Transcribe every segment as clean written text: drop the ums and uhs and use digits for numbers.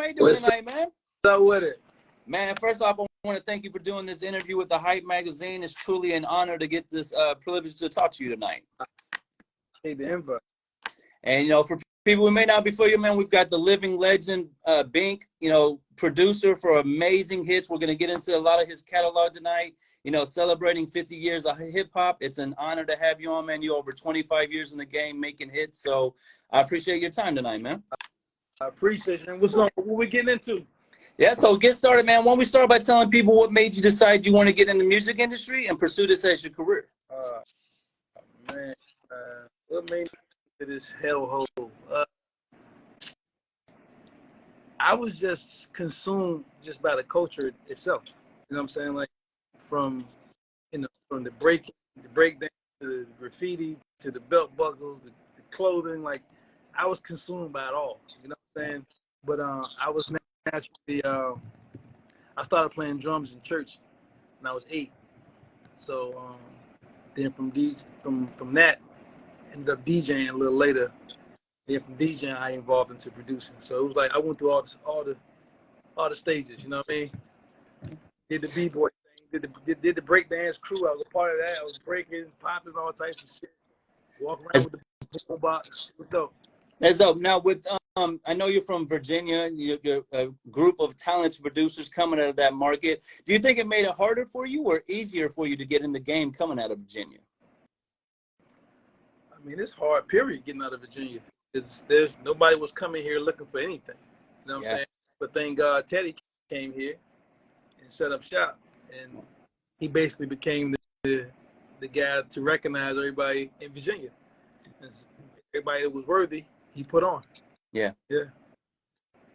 How you doing tonight, man? What's up with it? Man, first off, I want to thank you for doing this interview with the Hype magazine. It's truly an honor to get this privilege to talk to you tonight. Hey, the invite. And, for people who may not be familiar, man, we've got the living legend, Bink, producer for amazing hits. We're going to get into a lot of his catalog tonight, celebrating 50 years of hip-hop. It's an honor to have you on, man. You're over 25 years in the game making hits, so I appreciate your time tonight, man. I appreciate it. What we getting into? Yeah, so get started, man. Why don't we start by telling people what made you decide you want to get in the music industry and pursue this as your career? What made me to this hellhole? I was just consumed just by the culture itself. You know what I'm saying? Like from the break dance to the graffiti to the belt buckles, the clothing. Like I was consumed by it all. You know what I'm saying? But I was naturally. I started playing drums in church when I was 8. So then from that, ended up DJing a little later. Then from DJing, I evolved into producing. So it was like I went through all the stages. You know what I mean? Did the b-boy thing, did the breakdance crew. I was a part of that. I was breaking, popping, all types of shit. Walking around with the boom box. It was dope. That's dope. Now with I know you're from Virginia. You're a group of talented producers coming out of that market. Do you think it made it harder for you or easier for you to get in the game coming out of Virginia? I mean, it's hard, period, getting out of Virginia. There's nobody was coming here looking for anything. You know what I'm saying? But thank God Teddy came here and set up shop. And he basically became the guy to recognize everybody in Virginia. Everybody that was worthy, he put on. Yeah.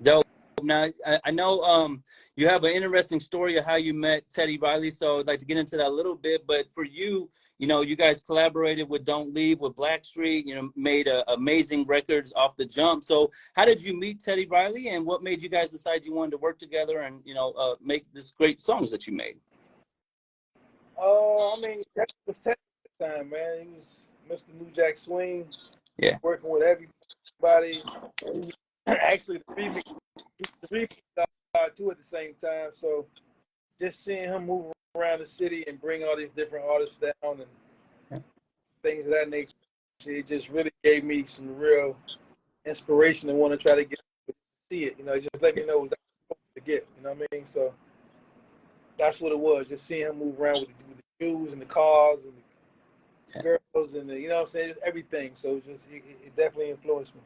Dope. Now, I know you have an interesting story of how you met Teddy Riley, so I'd like to get into that a little bit. But for you, you guys collaborated with Don't Leave, with Blackstreet, made amazing records off the jump. So how did you meet Teddy Riley, and what made you guys decide you wanted to work together and, make this great songs that you made? I mean, that was Teddy at the time, man. He was Mr. New Jack Swing. Yeah. Working with everybody. Actually, the remix too at the same time. So just seeing him move around the city and bring all these different artists down and things of that nature, it just really gave me some real inspiration and want to try to get to see it. Just let me know what I'm supposed to get. You know what I mean? So that's what it was. Just seeing him move around with the shoes and the cars and the girls and the, what I'm saying, just everything. So it definitely influenced me.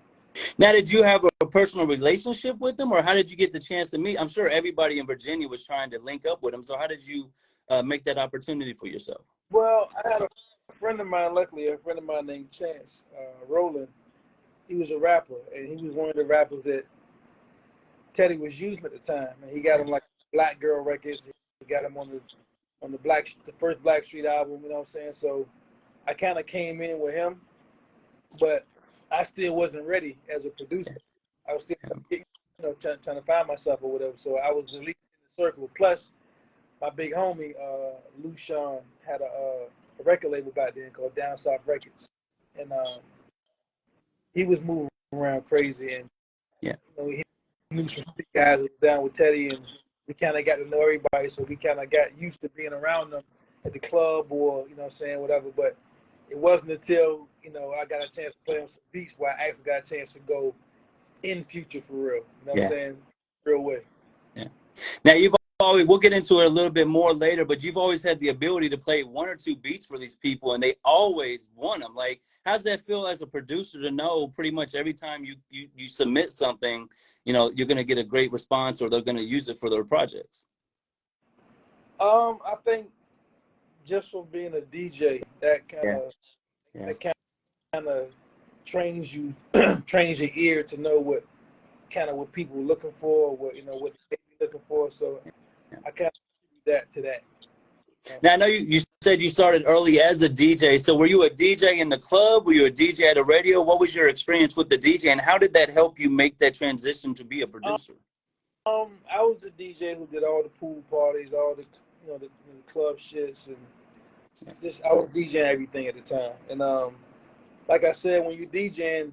Now, did you have a personal relationship with him, or how did you get the chance to meet? I'm sure everybody in Virginia was trying to link up with him. So how did you make that opportunity for yourself? Well, I had a friend of mine, luckily, named Chance Roland. He was a rapper, and he was one of the rappers that Teddy was using at the time. And he got him like Black Girl records. He got him on the first Blackstreet album. You know what I'm saying? So I kind of came in with him, but I still wasn't ready as a producer. I was still, trying to find myself or whatever. So I was at least in the circle. Plus, my big homie, Lou Sean, had a record label back then called Down South Records, and he was moving around crazy. And he knew some guys that was down with Teddy, and we kind of got to know everybody. So we kind of got used to being around them at the club or whatever. But it wasn't until, I got a chance to play on some beats where I actually got a chance to go in future for real. You know what I'm saying? Real way. Yeah. Now, we'll get into it a little bit more later, but you've always had the ability to play 1 or 2 beats for these people, and they always want them. Like, how's that feel as a producer to know pretty much every time you submit something, you're going to get a great response or they're going to use it for their projects? I think just from being a DJ, that kind of trains your ear to know what people are looking for, what they be looking for. So I kind of attribute that to that. Now I know you said you started early as a DJ. So were you a DJ in the club? Were you a DJ at a radio? What was your experience with the DJ, and how did that help you make that transition to be a producer? I was the DJ who did all the pool parties, all the the club shits, and I was DJing everything at the time. And like I said, when you're DJing,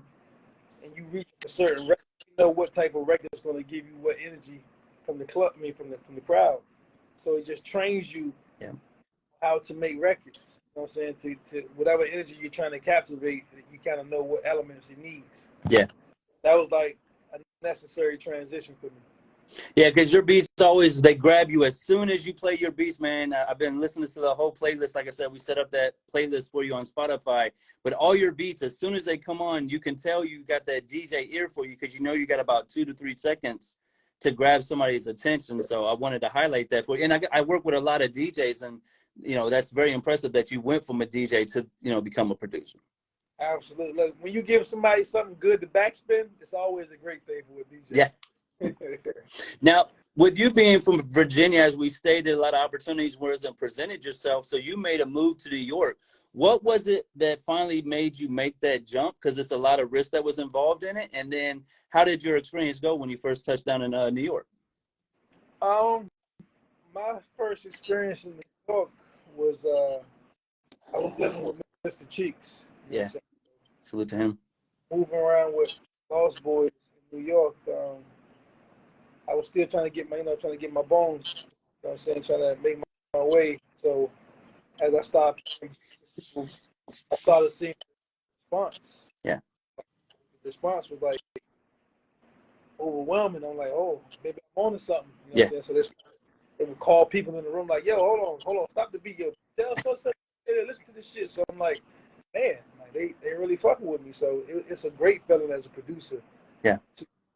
and you reach a certain record, you know what type of record is going to give you what energy from the club, from the crowd. So it just trains you how to make records. You know what I'm saying? To whatever energy you're trying to captivate, you kind of know what elements it needs. Yeah. That was like a necessary transition for me. Yeah, because your beats always, they grab you as soon as you play your beats, man. I've been listening to the whole playlist. Like I said, we set up that playlist for you on Spotify. But all your beats, as soon as they come on, you can tell you got that DJ ear for you, because you know you got about 2 to 3 seconds to grab somebody's attention. So I wanted to highlight that for you. And I work with a lot of DJs, and, you know, that's very impressive that you went from a DJ to, you know, become a producer. Absolutely. Look, when you give somebody something good to backspin, it's always a great thing for a DJ. Yeah. Now, with you being from Virginia, as we stated, a lot of opportunities were and presented yourself. So you made a move to New York. What was it that finally made you make that jump? Because it's a lot of risk that was involved in it. And then how did your experience go when you first touched down in New York? My first experience in New York was I was living with Mr. Cheeks. Yeah. Salute to him. Moving around with Lost Boys in New York. I was still trying to get my bones. You know what I'm saying? Trying to make my way. So as I started people, I started seeing the response. Yeah. The response was like overwhelming. I'm like, oh, maybe I'm on to something. You know what I'm saying? So they would call people in the room like, yo, hold on, stop the beat, yo, tell so listen to this shit. So I'm like, man, like they really fucking with me. So it's a great feeling as a producer. Yeah.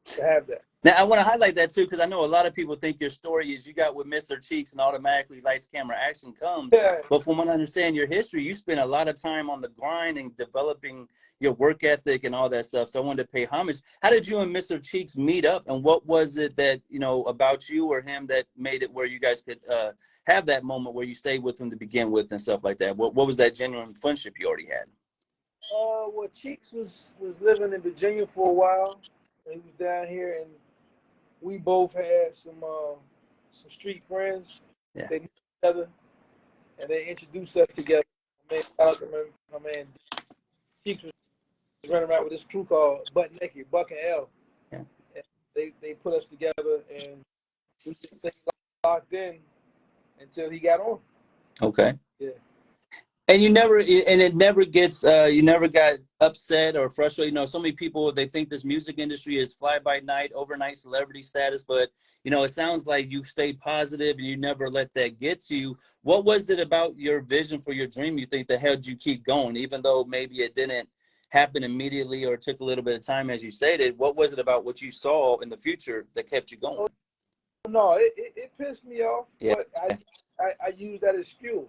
To have that. Now, I want to highlight that, too, because I know a lot of people think your story is you got with Mr. Cheeks and automatically lights, camera, action comes. Yeah. But from what I understand your history, you spent a lot of time on the grind and developing your work ethic and all that stuff. So I wanted to pay homage. How did you and Mr. Cheeks meet up? And what was it that, you know, about you or him that made it where you guys could have that moment where you stayed with him to begin with and stuff like that? What was that genuine friendship you already had? Well, Cheeks was living in Virginia for a while. He was down here, and we both had some street friends. Yeah. They knew each other, and they introduced us together. My man Cheeks was running around with this crew called Butt Naked, Buck and L. Yeah. And they put us together, and we just stayed locked in until he got on. Okay. Yeah. And it never gets, you never got upset or frustrated. You know, so many people, they think this music industry is fly by night, overnight celebrity status. But, you know, it sounds like you stayed positive and you never let that get to you. What was it about your vision for your dream you think that helped you keep going, even though maybe it didn't happen immediately or took a little bit of time, as you stated? What was it about what you saw in the future that kept you going? No, it pissed me off, Yeah. but I use that as fuel.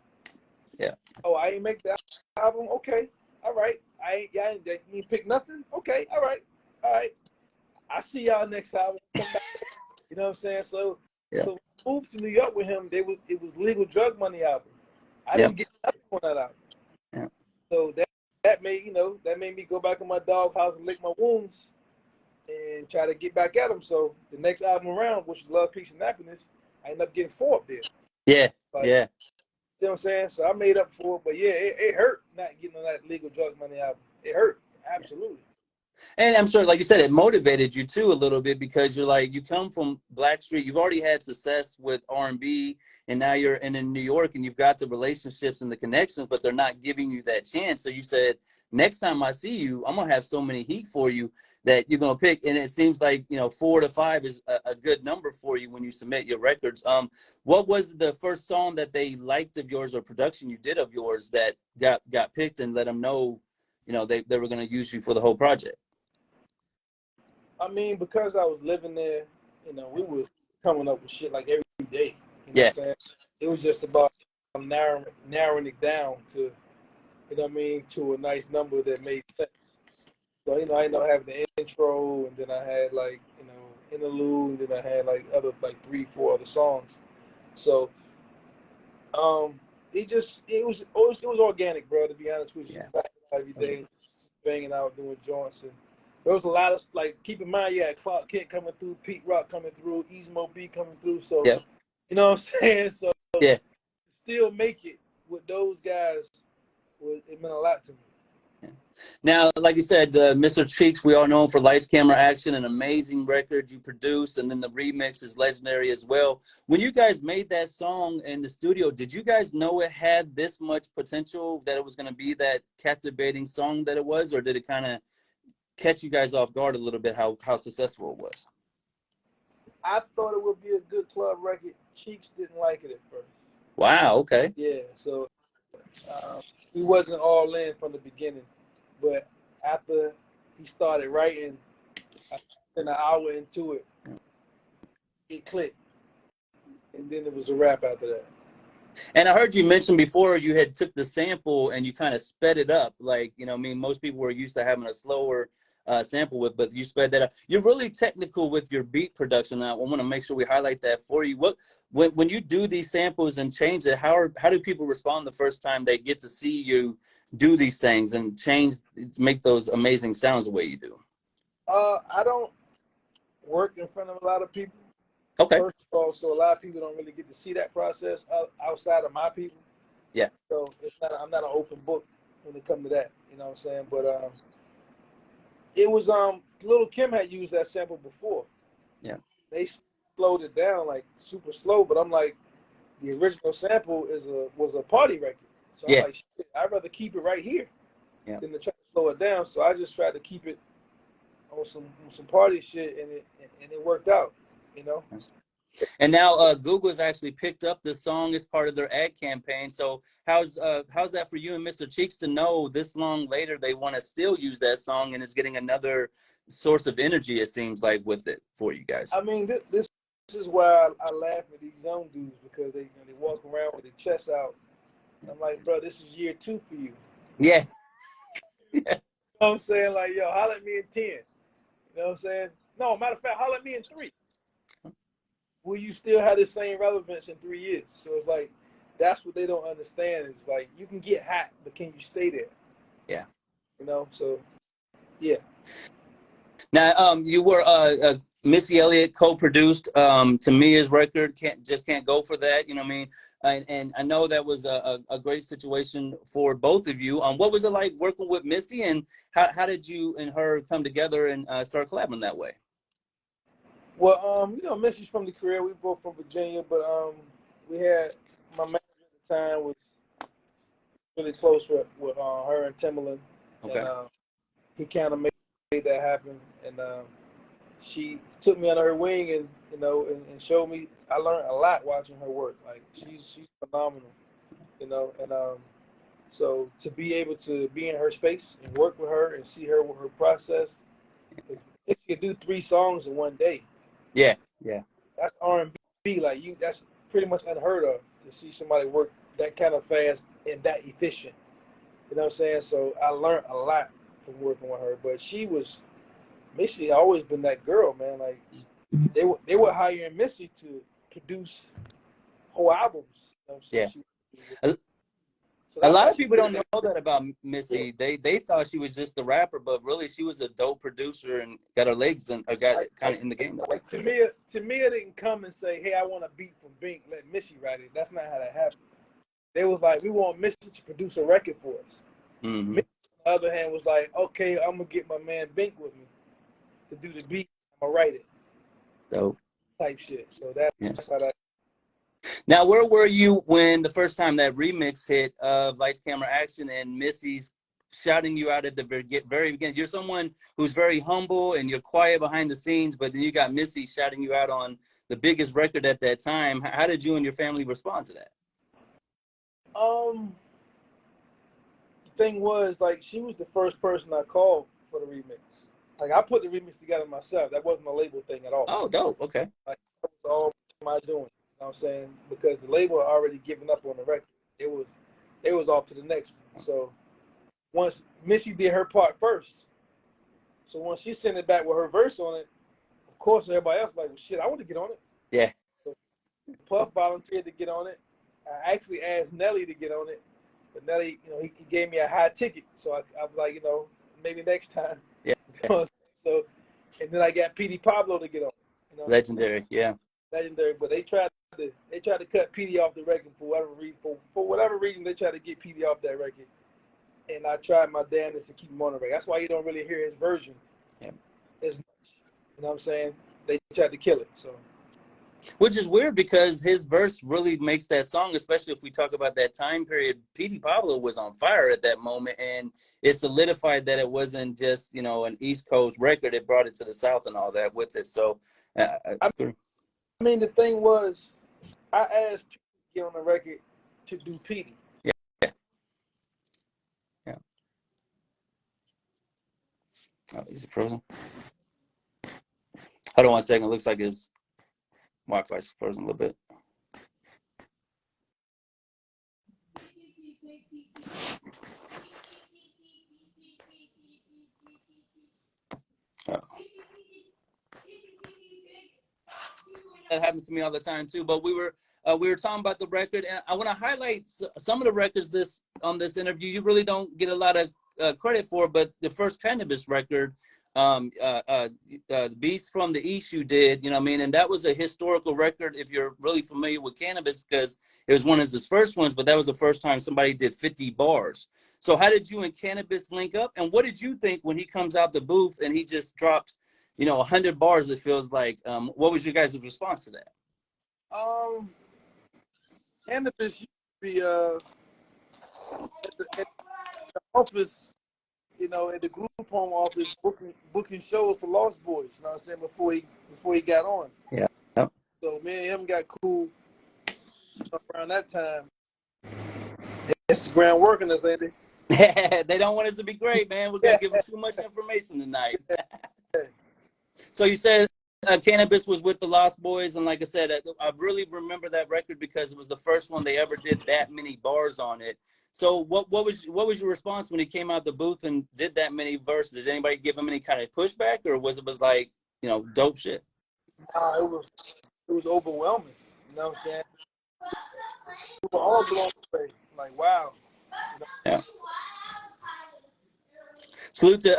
Yeah. Oh, I ain't make that album. Okay, all right. I ain't pick nothing. Okay, all right. I see y'all next album. Come back. You know what I'm saying? So moved to New York with him. It was Legal Drug Money album. I didn't get nothing on that album. Yeah. So that made me go back in my doghouse and lick my wounds and try to get back at him. So the next album around, which is Love, Peace, and Happiness, I ended up getting 4 up there. Yeah. You know what I'm saying? So I made up for it. But yeah, it hurt not getting on that Legal Drug Money album. It hurt. Absolutely. And I'm sure, like you said, it motivated you too a little bit, because you're like, you come from Blackstreet, you've already had success with R&B, and now you're in New York and you've got the relationships and the connections, but they're not giving you that chance. So you said, next time I see you, I'm going to have so many heat for you that you're going to pick. And it seems like, you know, 4 to 5 is a good number for you when you submit your records. What was the first song that they liked of yours or production you did of yours that got picked and let them know, you know, they were going to use you for the whole project? I mean, because I was living there, you know, we was coming up with shit like every day. You know what I'm saying? It was just about narrowing it down to, you know what I mean, to a nice number that made sense. So, you know, I ended up having the intro, and then I had like, you know, interlude, and then I had like other, like 3, 4 other songs. So, it was organic, bro, to be honest with you. Yeah. Every day, banging out, doing joints, and there was a lot of, like, keep in mind, you had Clark Kent coming through, Pete Rock coming through, Easy Mo B coming through. So, you know what I'm saying? So, still make it with those guys, it meant a lot to me. Yeah. Now, like you said, Mr. Cheeks, we all know him for Lights, Camera, Action, an amazing record you produced, and then the remix is legendary as well. When you guys made that song in the studio, did you guys know it had this much potential, that it was going to be that captivating song that it was, or did it kind of catch you guys off guard a little bit how successful it was? I thought it would be a good club record. Cheeks didn't like it at first. Wow, okay. Yeah, so he wasn't all in from the beginning. But after he started writing, an hour into it, it clicked. And then it was a wrap after that. And I heard you mention before you had took the sample and you kind of sped it up. Like, you know, I mean, most people were used to having a slower sample with, but you sped that up. You're really technical with your beat production. Now, I want to make sure we highlight that for you. What when you do these samples and change it, how do people respond the first time they get to see you do these things and make those amazing sounds the way you do? I don't work in front of a lot of people. Okay. First of all, so a lot of people don't really get to see that process outside of my people. Yeah. So I'm not an open book when it comes to that. You know what I'm saying? But it was Little Kim had used that sample before. Yeah. They slowed it down like super slow, but I'm like, the original sample was a party record. So I'm like, shit, I'd rather keep it right here than to try to slow it down. So I just tried to keep it on some party shit, and it worked out. You know. And now Google's actually picked up this song as part of their ad campaign. So how's that for you and Mr. Cheeks to know this long later they want to still use that song and is getting another source of energy, it seems like, with it for you guys? I mean, this is why I laugh at these young dudes, because they walk around with their chests out. I'm like, bro, this is year 2 for you. Yeah. You know what I'm saying? Like, yo, holler at me in 10. You know what I'm saying? No, matter of fact, holler at me in 3. Will you still have the same relevance in 3 years? So it's like, that's what they don't understand. It's like, you can get hot, but can you stay there? Yeah. You know, so, yeah. Now, you were Missy Elliott co-produced Tamia's record. Can't go for that. You know what I mean? And I know that was a great situation for both of you. What was it like working with Missy, and how did you and her come together and start collabing that way? Well, you know, Missy's from the career. We both from Virginia, but we had my manager at the time was really close with her and Timbaland, Okay. and he kind of made that happen. And she took me under her wing, and you know, and showed me. I learned a lot watching her work. Like she's phenomenal, you know. And so to be able to be in her space and work with her and see her with her process, she could do 3 songs in one day. Yeah, yeah. That's R&B. Like that's pretty much unheard of to see somebody work that kind of fast and that efficient. You know what I'm saying? So I learned a lot from working with her. But Missy had always been that girl, man. Like they were hiring Missy to produce whole albums. You know what I'm saying? Yeah. A lot of people don't know that about Missy. They thought she was just the rapper, but really she was a dope producer and got her legs and got kind of in the game that way. Like Tamia didn't come and say, "Hey, I want a beat from Bink. Let Missy write it." That's not how that happened. They was like, "We want Missy to produce a record for us." Mm-hmm. Missy, on the other hand, was like, "Okay, I'm gonna get my man Bink with me to do the beat. I'm gonna write it." Dope. Type shit. So that's how that. Now, where were you when the first time that remix hit of Lights, Camera, Action and Missy's shouting you out at the very beginning? You're someone who's very humble and you're quiet behind the scenes, but then you got Missy shouting you out on the biggest record at that time. How did you and your family respond to that? The thing was, like, she was the first person I called for the remix. Like, I put the remix together myself. That wasn't a label thing at all. Oh, dope. Okay. Like, that was all my doing. You know what I'm saying? Because the label had already given up on the record. It was off to the next one. So once Missy did her part first, so once she sent it back with her verse on it, of course everybody else was like, well, shit, I want to get on it. Yeah. So Puff volunteered to get on it. I actually asked Nelly to get on it, but Nelly, you know, he gave me a high ticket. So I was like, you know, maybe next time. Yeah. So, and then I got PD Pablo to get on. You know? Legendary. Yeah. Legendary, but they tried to cut PD off the record for whatever reason. For whatever reason, they tried to get PD off that record, and I tried my damnedest to keep him on the record. That's why you don't really hear his version as much. You know what I'm saying? They tried to kill it. So, which is weird because his verse really makes that song, especially if we talk about that time period. P.D. Pablo was on fire at that moment, and it solidified that it wasn't just, you know, an East Coast record. It brought it to the South and all that with it. So, I mean, the thing was, I asked people to get on the record to do P.D. Yeah. Oh, is it frozen? Hold on 1 second. It looks like his Wi-Fi's frozen a little bit. Oh. That happens to me all the time too. But we were talking about the record, and I want to highlight some of the records on this interview. You really don't get a lot of credit for, but the first Cannabis record, Beast from the East, you did, you know what I mean, and that was a historical record if you're really familiar with Cannabis, because it was one of his first ones, but that was the first time somebody did 50 bars. So how did you and Cannabis link up, and what did you think when he comes out the booth and he just dropped, you know, 100 bars? It feels like. What was your guys' response to that? Cannabis used to be at the office, you know, at the group home office, booking shows for Lost Boys. You know what I'm saying? Before he got on. Yeah. So me and him got cool around that time. Instagram working us, ain't they? They don't want us to be great, man. We're gonna give them too much information tonight. So you said Cannabis was with the Lost Boys, and like I said, I really remember that record because it was the first one they ever did that many bars on it. So what was your response when he came out the booth and did that many verses? Did anybody give him any kind of pushback, or was like, you know, dope shit? It was overwhelming. You know what I'm saying? We were all blown away. Like, wow. You know? Yeah. Salute to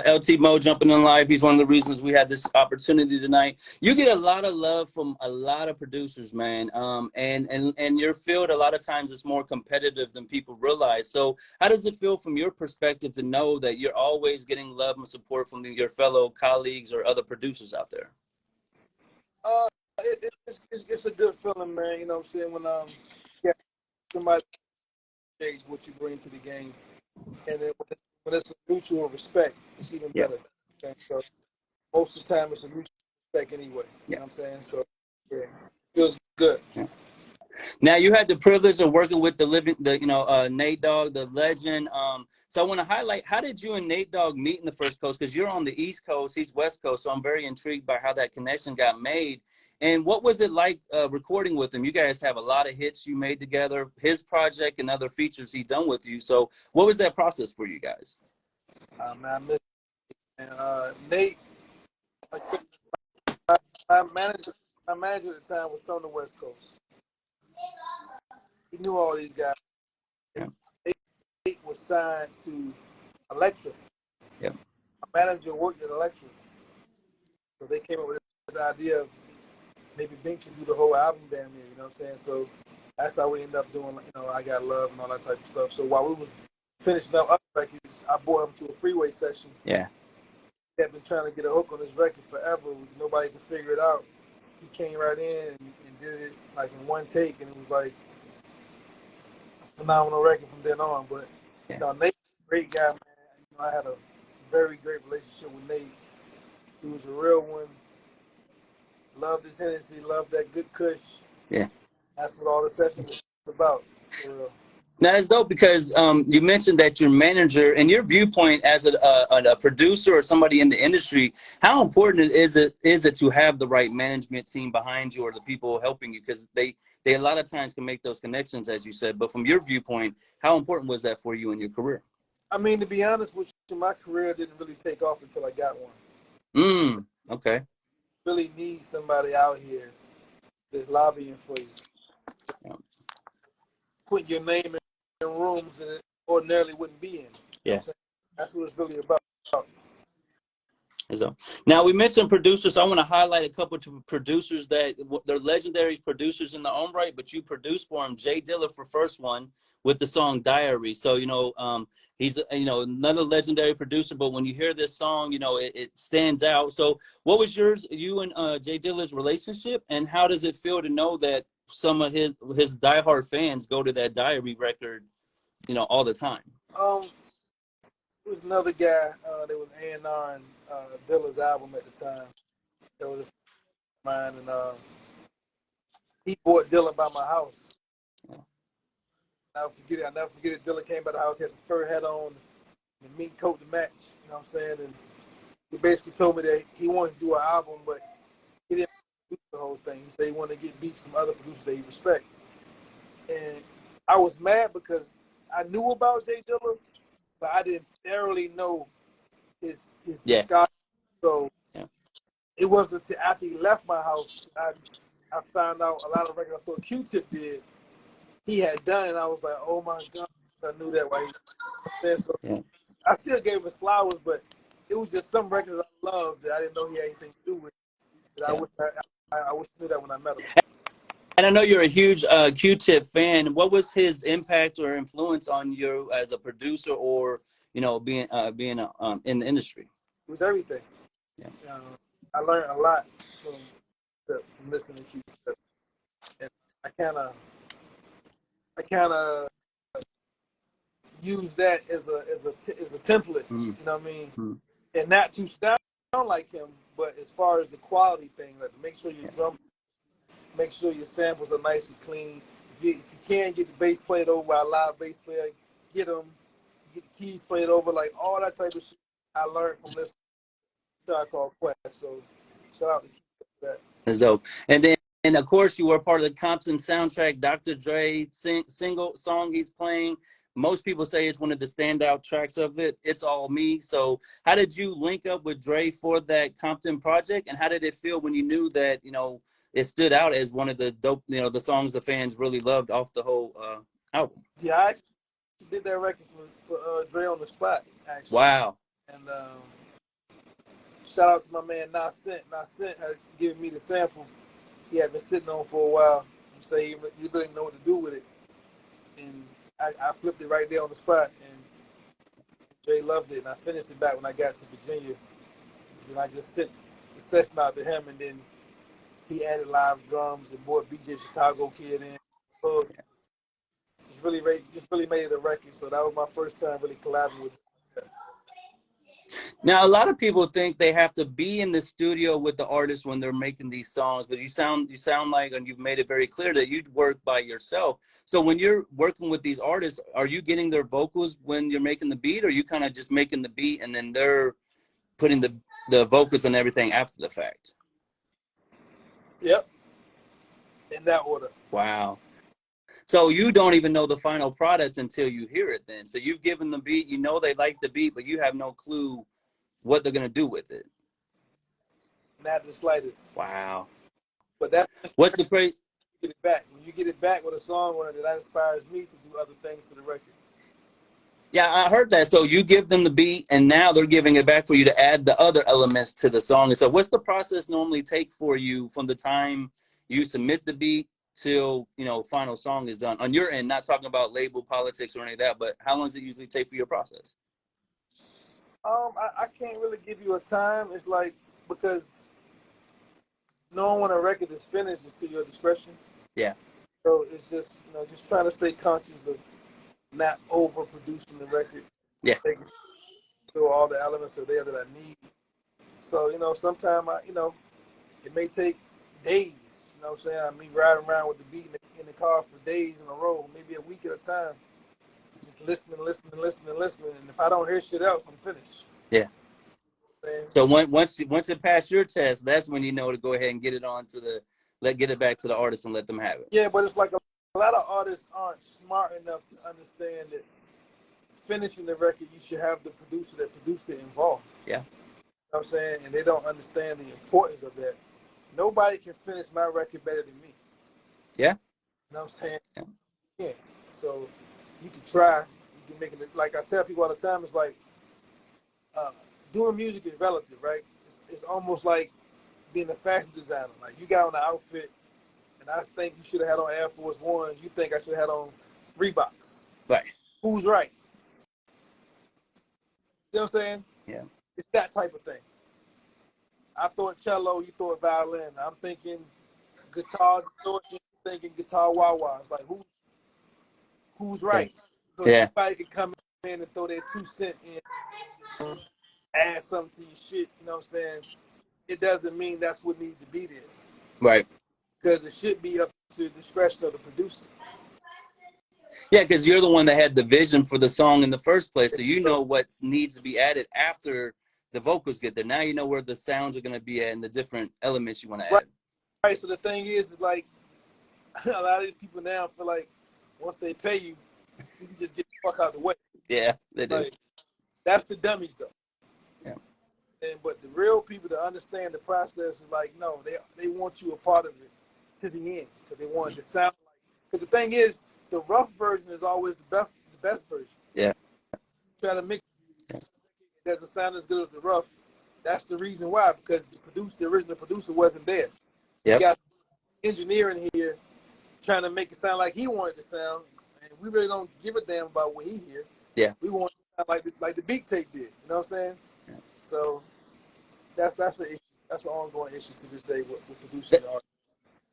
LT Mo jumping in live. He's one of the reasons we had this opportunity tonight. You get a lot of love from a lot of producers, man. And your field a lot of times is more competitive than people realize. So how does it feel from your perspective to know that you're always getting love and support from your fellow colleagues or other producers out there? It's a good feeling, man. You know what I'm saying? When somebody appreciates what you bring to the game, and then when it's a mutual respect, it's even better. Okay? So most of the time, it's a mutual respect anyway. You know what I'm saying? So yeah, it feels good. Yeah. Now you had the privilege of working with Nate Dogg, the legend. So I want to highlight, how did you and Nate Dogg meet in the first coast? Because you're on the East Coast, he's West Coast. So I'm very intrigued by how that connection got made. And what was it like recording with him? You guys have a lot of hits you made together, his project and other features he's done with you. So what was that process for you guys? Man, I miss Nate. My manager at the time was from the West Coast. He knew all these guys. Yeah. Nate was signed to Elektra. Yep. My manager worked at Elektra. So they came up with this idea of maybe Bink should do the whole album damn near, you know what I'm saying? So that's how we ended up doing, you know, I Got Love and all that type of stuff. So while we was finishing up other records, I brought him to a freeway session. Yeah. He had been trying to get a hook on this record forever. Nobody could figure it out. He came right in and did it like in one take, and it was like a phenomenal record from then on. But you know, Nate's a great guy, man. You know, I had a very great relationship with Nate. He was a real one. Loved his Hennessy, loved that good kush. Yeah. That's what all the session was about, for real. Now, that's dope because you mentioned that your manager, and your viewpoint as a producer or somebody in the industry, how important is it to have the right management team behind you or the people helping you? Because they a lot of times can make those connections, as you said. But from your viewpoint, how important was that for you in your career? I mean, to be honest with you, my career didn't really take off until I got one. Okay. Really need somebody out here that's lobbying for you. Yeah. Putting your name in rooms that it ordinarily wouldn't be in. Yeah. That's what it's really about. So now we mentioned producers. So I want to highlight a couple of producers that they're legendary producers in their own right, but you produced for him. Jay Dilla for first one with the song Diary. So, he's, another legendary producer, but when you hear this song, it stands out. So what was you and Jay Dilla's relationship, and how does it feel to know that some of his diehard fans go to that Diary record, all the time? It was another guy that was A&R and Dilla's album at the time. That was a friend of mine, and he bought Dilla by my house. I'll never forget it. Dilla came by the house, he had the fur hat on, the mink coat to match, you know what I'm saying? And he basically told me that he wanted to do an album, but he didn't produce the whole thing. He said he wanted to get beats from other producers that he respected. And I was mad because I knew about Jay Dilla, but I didn't thoroughly know his discography. So it wasn't until after he left my house I found out a lot of records I thought Q-Tip did, he had done, and I was like, oh my God, I knew that while he was there. So I still gave him his flowers, but it was just some records I loved that I didn't know he had anything to do with. That I wish I knew that when I met him. And I know you're a huge Q-Tip fan. What was his impact or influence on you as a producer, or being in the industry? It was everything. Yeah. I learned a lot from listening to Q-Tip, and I kind of use that as a template. You know what I mean? And not to sound like him, but as far as the quality thing, like make sure your drum, make sure your samples are nice and clean. If you can get the bass played over by a live bass player, get them. Get the keys played over, like all that type of shit. I learned from this guy called Quest. So shout out to Keith for that. That's dope. And of course, you were part of the Compton soundtrack. Dr. Dre single song he's playing. Most people say it's one of the standout tracks of it. It's All Me. So how did you link up with Dre for that Compton project? And how did it feel when you knew that, it stood out as one of the dope, the songs the fans really loved off the whole album? Yeah, I actually did that record for Dre on the spot, actually. Wow. And shout out to my man Nascent. Nascent has given me the sample he had been sitting on for a while. He said he really didn't know what to do with it. And I flipped it right there on the spot, and Jay loved it. And I finished it back when I got to Virginia. And I just sent the session out to him, and then he added live drums and brought BJ Chicago Kid in. Just really made it a record. So that was my first time really collaborating with him. Now, a lot of people think they have to be in the studio with the artist when they're making these songs, but you sound like, and you've made it very clear that you work by yourself. So when you're working with these artists, are you getting their vocals when you're making the beat, or are you kind of just making the beat and then they're putting the vocals and everything after the fact? Yep. In that order. Wow. So you don't even know the final product until you hear it then. So you've given the beat, they like the beat, but you have no clue what they're going to do with it. Not the slightest. Wow. But that's what's the crazy? Get it back. When you get it back with a song on it, that inspires me to do other things to the record. Yeah, I heard that. So you give them the beat, and now they're giving it back for you to add the other elements to the song. And so what's the process normally take for you from the time you submit the beat till, final song is done? On your end, not talking about label politics or any of that, but how long does it usually take for your process? I can't really give you a time. It's like, because knowing when a record is finished is to your discretion. Yeah. So it's just, just trying to stay conscious of not overproducing the record. Yeah. Making sure all the elements are there that I need. So, sometimes it may take days. You know what I'm saying? Me riding around with the beat in the car for days in a row, maybe a week at a time. Just listening. And if I don't hear shit else, I'm finished. Yeah. So once it passed your test, that's when you know to go ahead and get it on to get it back to the artist and let them have it. Yeah, but it's like a lot of artists aren't smart enough to understand that finishing the record, you should have the producer that produced it involved. Yeah. You know what I'm saying? And they don't understand the importance of that. Nobody can finish my record better than me. Yeah. You know what I'm saying? Yeah. Yeah. So you can try. You can make it. Like I tell people all the time, it's like doing music is relative, right? it's almost like being a fashion designer. Like you got on an outfit, and I think you should have had on Air Force Ones. You think I should have had on Reeboks. Right. Who's right? You know what I'm saying? Yeah. It's that type of thing. I thought cello, you thought violin. I'm thinking guitar distortion, you're thinking guitar wah-wah. It's like who's right? So anybody can come in and throw their 2 cents in, add something to your shit, you know what I'm saying? It doesn't mean that's what needs to be there. Right. Because it should be up to the discretion of the producer. Yeah, because you're the one that had the vision for the song in the first place, so you know what needs to be added after the vocals get there. Now you know where the sounds are going to be at and the different elements you want to add. Right, so the thing is like, a lot of these people now feel like once they pay you, you can just get the fuck out of the way. Yeah, they do. Like, that's the dummies, though. Yeah. But the real people that understand the process is like, no, they want you a part of it to the end because they want it to sound like. Because the thing is, the rough version is always the best version. Yeah. You try to mix it doesn't sound as good as the rough. That's the reason why, because the original producer wasn't there. So you got engineer in here trying to make it sound like he wanted to sound, and we really don't give a damn about what he hear. Yeah. We want it to sound like the beat tape did. You know what I'm saying? Yeah. So that's the issue. That's an ongoing issue to this day with producers and artists.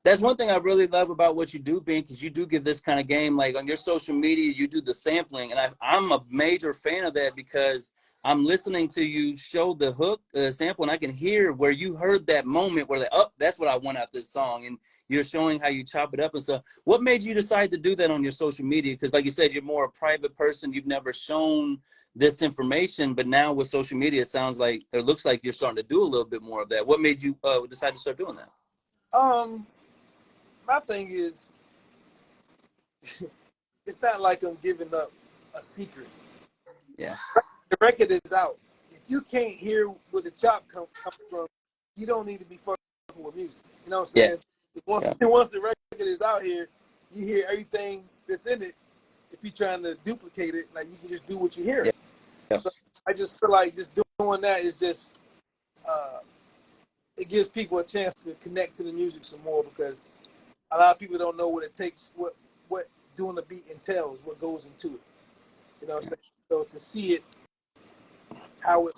That's one thing I really love about what you do, Bink, is you do give this kind of game. Like on your social media, you do the sampling, and I'm a major fan of that because I'm listening to you show the hook sample, and I can hear where you heard that moment where that's what I want out this song, and you're showing how you chop it up and stuff. What made you decide to do that on your social media? Because like you said, you're more a private person. You've never shown this information, but now with social media, it looks like you're starting to do a little bit more of that. What made you decide to start doing that? My thing is, it's not like I'm giving up a secret. Yeah. The record is out. If you can't hear where the chop comes from, you don't need to be fucking with music. You know what I'm saying? Yeah. Once the record is out here, you hear everything that's in it. If you're trying to duplicate it, like you can just do what you hear. Yeah. So I just feel like just doing that is just, it gives people a chance to connect to the music some more because a lot of people don't know what it takes, what doing a beat entails, what goes into it. You know what I'm saying? So to see it,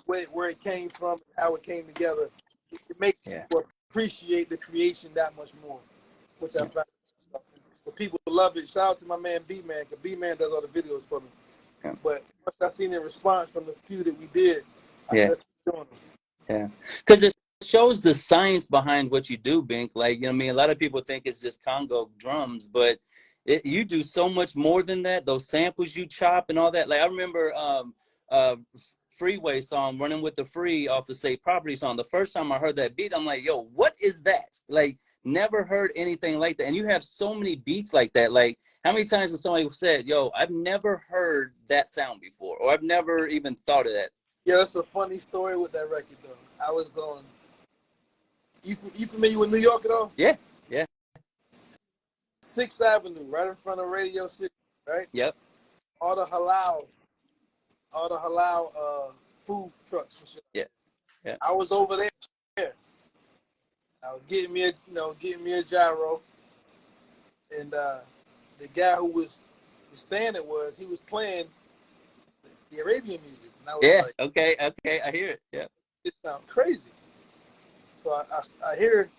where it came from, how it came together, it makes people appreciate the creation that much more, which I find. So people love it. Shout out to my man B-Man, because B-Man does all the videos for me. Yeah. But once I seen the response from the few that we did, I said, let's keep doing them. Yeah, because it shows the science behind what you do, Bink. Like, you know what I mean? A lot of people think it's just Congo drums, but you do so much more than that. Those samples you chop and all that. Like, I remember Freeway song, Running with the Free off the State Property song. The first time I heard that beat, I'm like, yo, what is that? Like, never heard anything like that. And you have so many beats like that. Like, how many times has somebody said, yo, I've never heard that sound before, or I've never even thought of that? Yeah, that's a funny story with that record, though. I was on, you familiar with New York at all? Yeah, yeah. 6th Avenue, right in front of Radio City, right? Yep. All the halal food trucks and shit. Yeah, yeah. I was over there. I was getting me a gyro, and the guy who was the stand he was playing the Arabian music. And I was like, okay, I hear it. Yeah. It sounds crazy. So I hear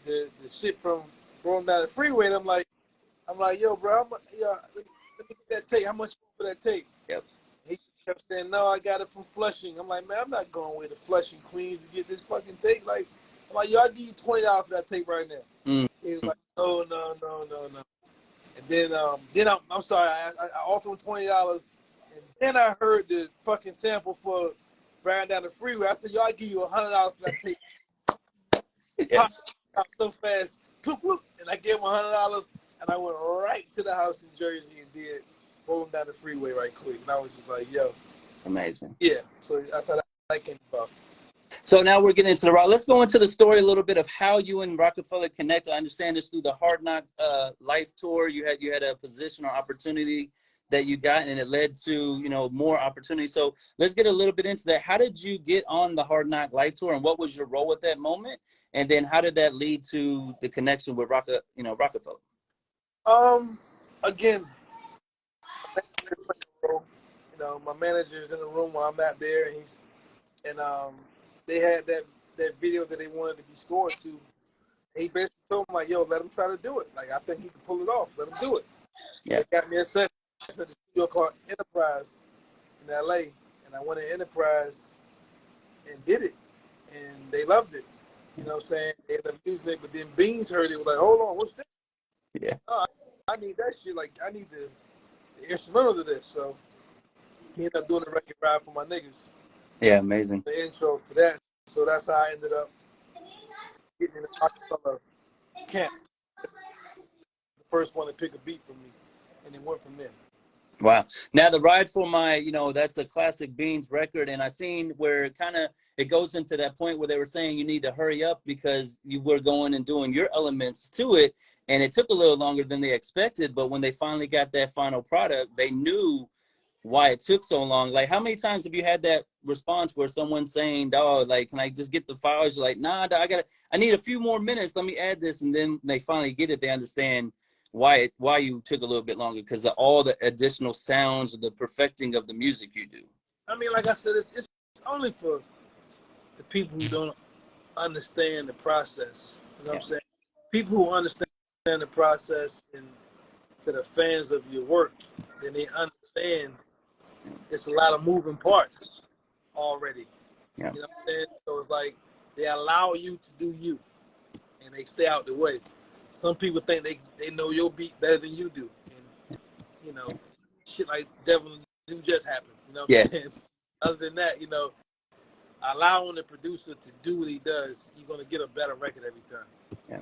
the shit from rolling down the freeway, and I'm like, yo, bro, let me get that tape. How much for that tape? Yep. He kept saying, no, I got it from Flushing. I'm like, man, I'm not going away to Flushing, Queens to get this fucking tape. Like, I'm like, yo, I'll give you $20 for that tape right now. Mm. He was like, no. And then I'm sorry, I offered him $20, and then I heard the fucking sample for riding down the freeway. I said, yo, I'll give you $100 for that tape. Yes. So fast, and I gave him $100, and I went right to the house in Jersey and did roll him down the freeway right quick. And I was just like, yo. Amazing. Yeah, so that's how that came about. So now we're getting into the rock. Let's go into the story a little bit of how you and Rockefeller connected. I understand this through the Hard Knock Life Tour. You had a position or opportunity that you got, and it led to, you know, more opportunities. So let's get a little bit into that. How did you get on the Hard Knock Life Tour, and what was your role at that moment? And then how did that lead to the connection with Rockefeller? Again, you know, my manager's in the room when I'm not there, and they had that video that they wanted to be scored to. He basically told me, like, yo, let him try to do it. Like, I think he can pull it off. Let him do it. Yeah. They got me a session at the studio called Enterprise in LA, and I went to Enterprise and did it, and they loved it. You know what I'm saying? They ended up using it, but then Beans heard it, was like, hold on, what's this? Yeah. Oh, I need that shit. Like, I need the instrumental to this. So he ended up doing the record ride for my niggas. Yeah, amazing. The intro to that. So that's how I ended up getting in the Rockefeller camp. The first one to pick a beat from me, and it went from there. Wow. Now the Ride for My, you know, that's a classic Beans record, and I seen where it goes into that point where they were saying you need to hurry up because you were going and doing your elements to it, and it took a little longer than they expected, but when they finally got that final product, they knew why it took so long. Like, how many times have you had that response where someone's saying, "Dog, like, can I just get the files?" You're like, "Nah, dog, I need a few more minutes. Let me add this," and then they finally get it. They understand why you took a little bit longer, because of all the additional sounds, the perfecting of the music you do. I mean, like I said, it's only for the people who don't understand the process. You know what I'm saying? People who understand the process and that are fans of your work, then they understand it's a lot of moving parts already. Yeah. You know what I'm saying? So it's like they allow you to do you, and they stay out the way. Some people think they know your beat better than you do, and you know, shit like Devil Do just happened. You know what I'm saying? Other than that, you know, allowing the producer to do what he does, you're gonna get a better record every time. Yeah.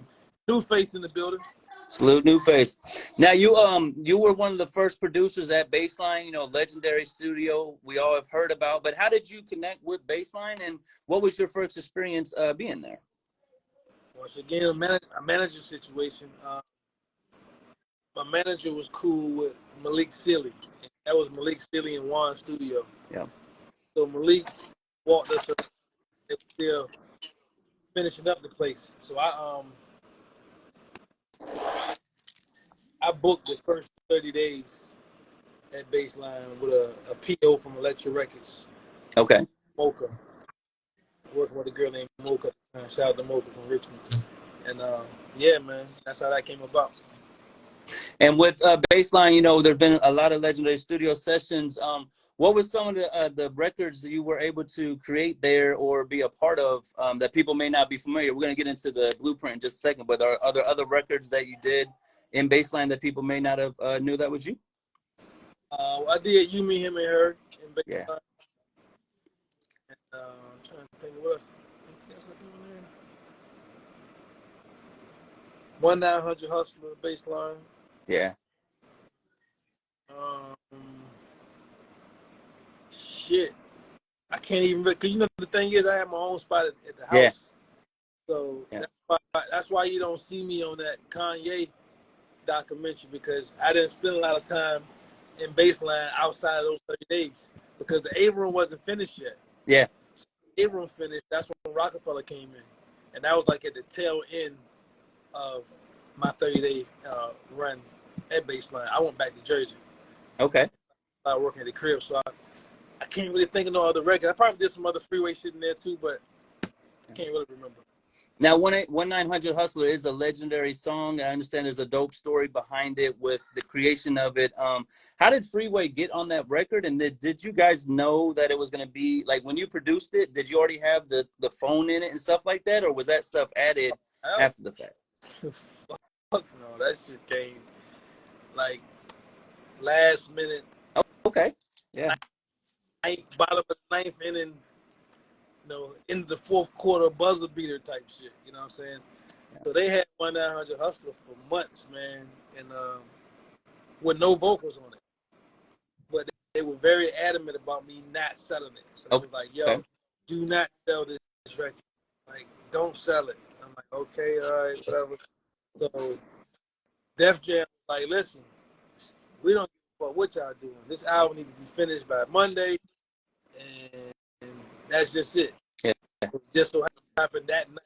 New face in the building. Salute, New Face. Now you were one of the first producers at Baseline, you know, legendary studio we all have heard about. But how did you connect with Baseline, and what was your first experience being there? Once again, a manager situation. My manager was cool with Malik Sealy. That was Malik Sealy and Juan's studio. Yeah. So Malik walked us up. They were still finishing up the place. So I booked the first 30 days at Baseline with a PO from Electra Records. Okay. Mocha. Working with a girl named Mocha at the time. Shout out to Mocha from Richmond. And yeah, man, that's how that came about. And with Baseline, you know, there've been a lot of legendary studio sessions. What were some of the records that you were able to create there or be a part of that people may not be familiar? We're going to get into the blueprint in just a second, but are there other records that you did in Baseline that people may not have knew that was you? I did You, Me, Him, and Her in Baseline. Yeah. And, I'm trying to think of what else. Anything else I do in there? 1-900 Hustler, Baseline. Yeah. Shit. I can't even, because you know the thing is I have my own spot at the house. So that's why you don't see me on that Kanye documentary, because I didn't spend a lot of time in Baseline outside of those 30 days because the A room wasn't finished yet. Yeah. So the A room finished, that's when Rockefeller came in. And that was like at the tail end of my 30-day run at Baseline. I went back to Jersey. Okay. I started working at the crib, so I can't really think of no other record. I probably did some other freeway shit in there too, but I can't really remember. Now, 1-900 Hustler is a legendary song. I understand there's a dope story behind it with the creation of it. How did Freeway get on that record? And did you guys know that it was going to be, like, when you produced it, did you already have the phone in it and stuff like that? Or was that stuff added after the fact? Fuck no, that shit came, like, last minute. Oh, okay. Yeah. Bottom of the ninth inning, you know, into the fourth quarter buzzer beater type shit. You know what I'm saying? Yeah. So they had 1-900 Hustler for months, man, and with no vocals on it. But they were very adamant about me not selling it. So it was like, yo, do not sell this record. Like, don't sell it. I'm like, okay, all right, whatever. So Def Jam was like, listen, we don't give about what y'all doing. This album need to be finished by Monday, and that's just it. Yeah. It just so happened that night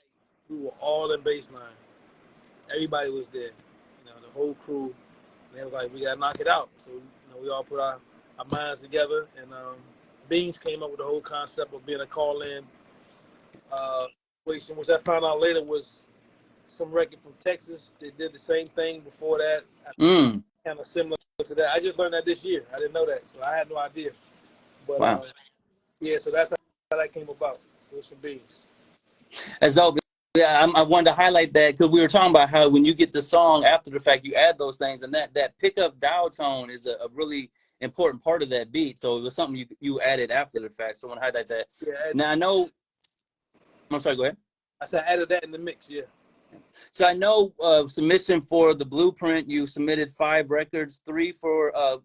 we were all in baseline. Everybody was there, the whole crew. And they was like, we gotta knock it out. So we all put our minds together, and Beans came up with the whole concept of being a call-in situation, which I found out later was some record from Texas. They did the same thing before that, kind of similar to that. I just learned that this year. I didn't know that, so I had no idea. But wow. Yeah, so that's how that came about. It was from Beans. As though, yeah, I wanted to highlight that because we were talking about how when you get the song after the fact, you add those things, and that pickup dial tone is a really important part of that beat. So it was something you added after the fact. So I want to highlight that. Yeah, now I know. I'm sorry. Go ahead. I said I added that in the mix. Yeah. So I know submission for the Blueprint, you submitted 5 records, 3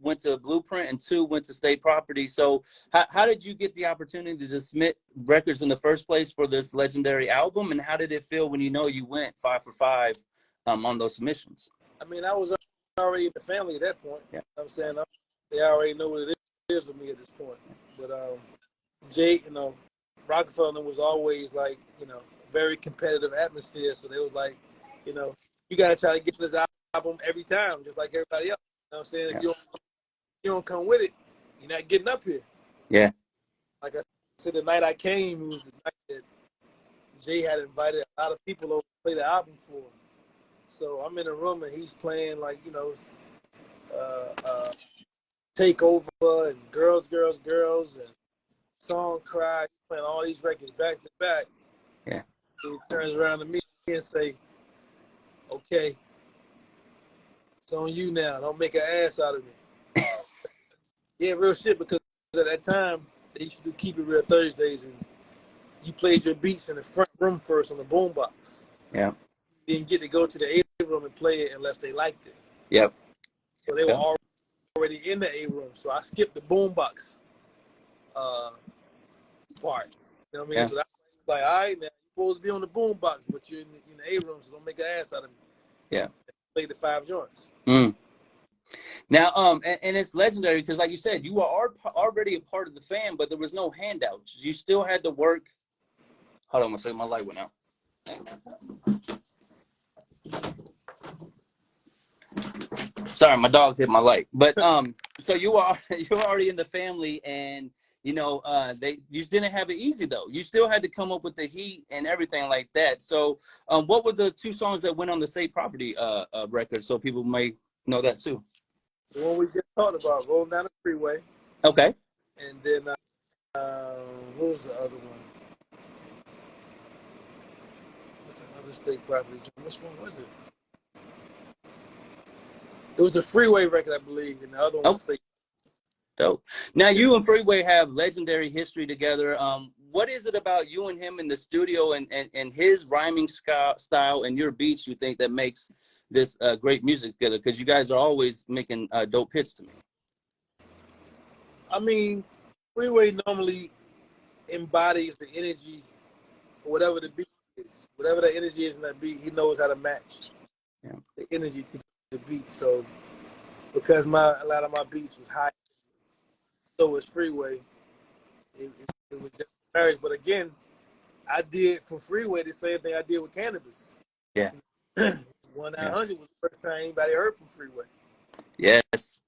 went to Blueprint and 2 went to State Property. So how did you get the opportunity to submit records in the first place for this legendary album? And how did it feel when you went 5 for 5 on those submissions? I mean, I was already in the family at that point. Yeah. I'm saying they already know what it is with me at this point. But Jay, Rockefeller was always like, very competitive atmosphere. So they was like, you got to try to get this album every time, just like everybody else. You know what I'm saying? Yeah. If you don't come with it, you're not getting up here. Yeah. Like I said, the night I came, it was the night that Jay had invited a lot of people over to play the album for him. So I'm in a room and he's playing like, Takeover and Girls, Girls, Girls and Song Cry. He's playing all these records back to back. Yeah. And he turns around to me and say, okay, it's on you now. Don't make an ass out of me. Yeah, real shit, because at that time, they used to do Keep It Real Thursdays, and you played your beats in the front room first on the boombox. Yeah. You didn't get to go to the A room and play it unless they liked it. Yep. So they were already in the A room. So I skipped the boombox part. You know what I mean? Yeah. So that's like, all right, now, you're supposed to be on the boombox, but you're in the A room, so don't make an ass out of me. Yeah. Play the 5 joints. Now, and it's legendary because, like you said, you were already a part of the fam, but there was no handouts. You still had to work. Hold on one second, my light went out. Sorry, my dog hit my light. But so you were already in the family, and you just didn't have it easy though. You still had to come up with the heat and everything like that. So, what were the 2 songs that went on the State Property record, so people may know that too? The one we just talked about, Rolling Down the Freeway. Okay. And then, what was the other one? What's the other State Property? Which one was it? It was the Freeway record, I believe, and the other one was State. Dope. Now, you and Freeway have legendary history together. What is it about you and him in the studio and his rhyming style and your beats you think that makes this great music together? Because you guys are always making dope hits to me. I mean, Freeway normally embodies the energy, whatever the beat is. Whatever the energy is in that beat, he knows how to match the energy to the beat. So, because a lot of my beats was high, so was Freeway. It was just marriage. But again, I did for Freeway the same thing I did with Cannabis. Yeah. 1-900 was the first time anybody heard from Freeway. Yes.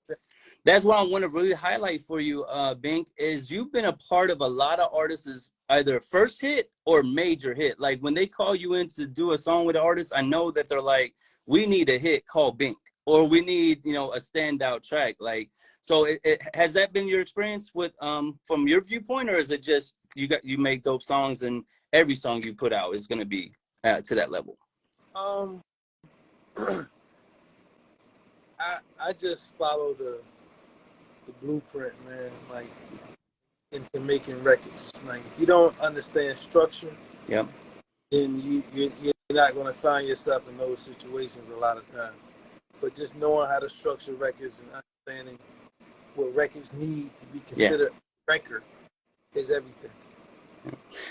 That's what I want to really highlight for you, Bink, is you've been a part of a lot of artists' either first hit or major hit. Like when they call you in to do a song with an artist, I know that they're like, we need a hit called Bink, or we need, a standout track. Like, so has that been your experience with, from your viewpoint, or is it just you make dope songs and every song you put out is going to be to that level? I just follow the blueprint, man, like into making records. Like if you don't understand structure, then you're not going to find yourself in those situations a lot of times. But just knowing how to structure records and understanding what records need to be considered a record is everything.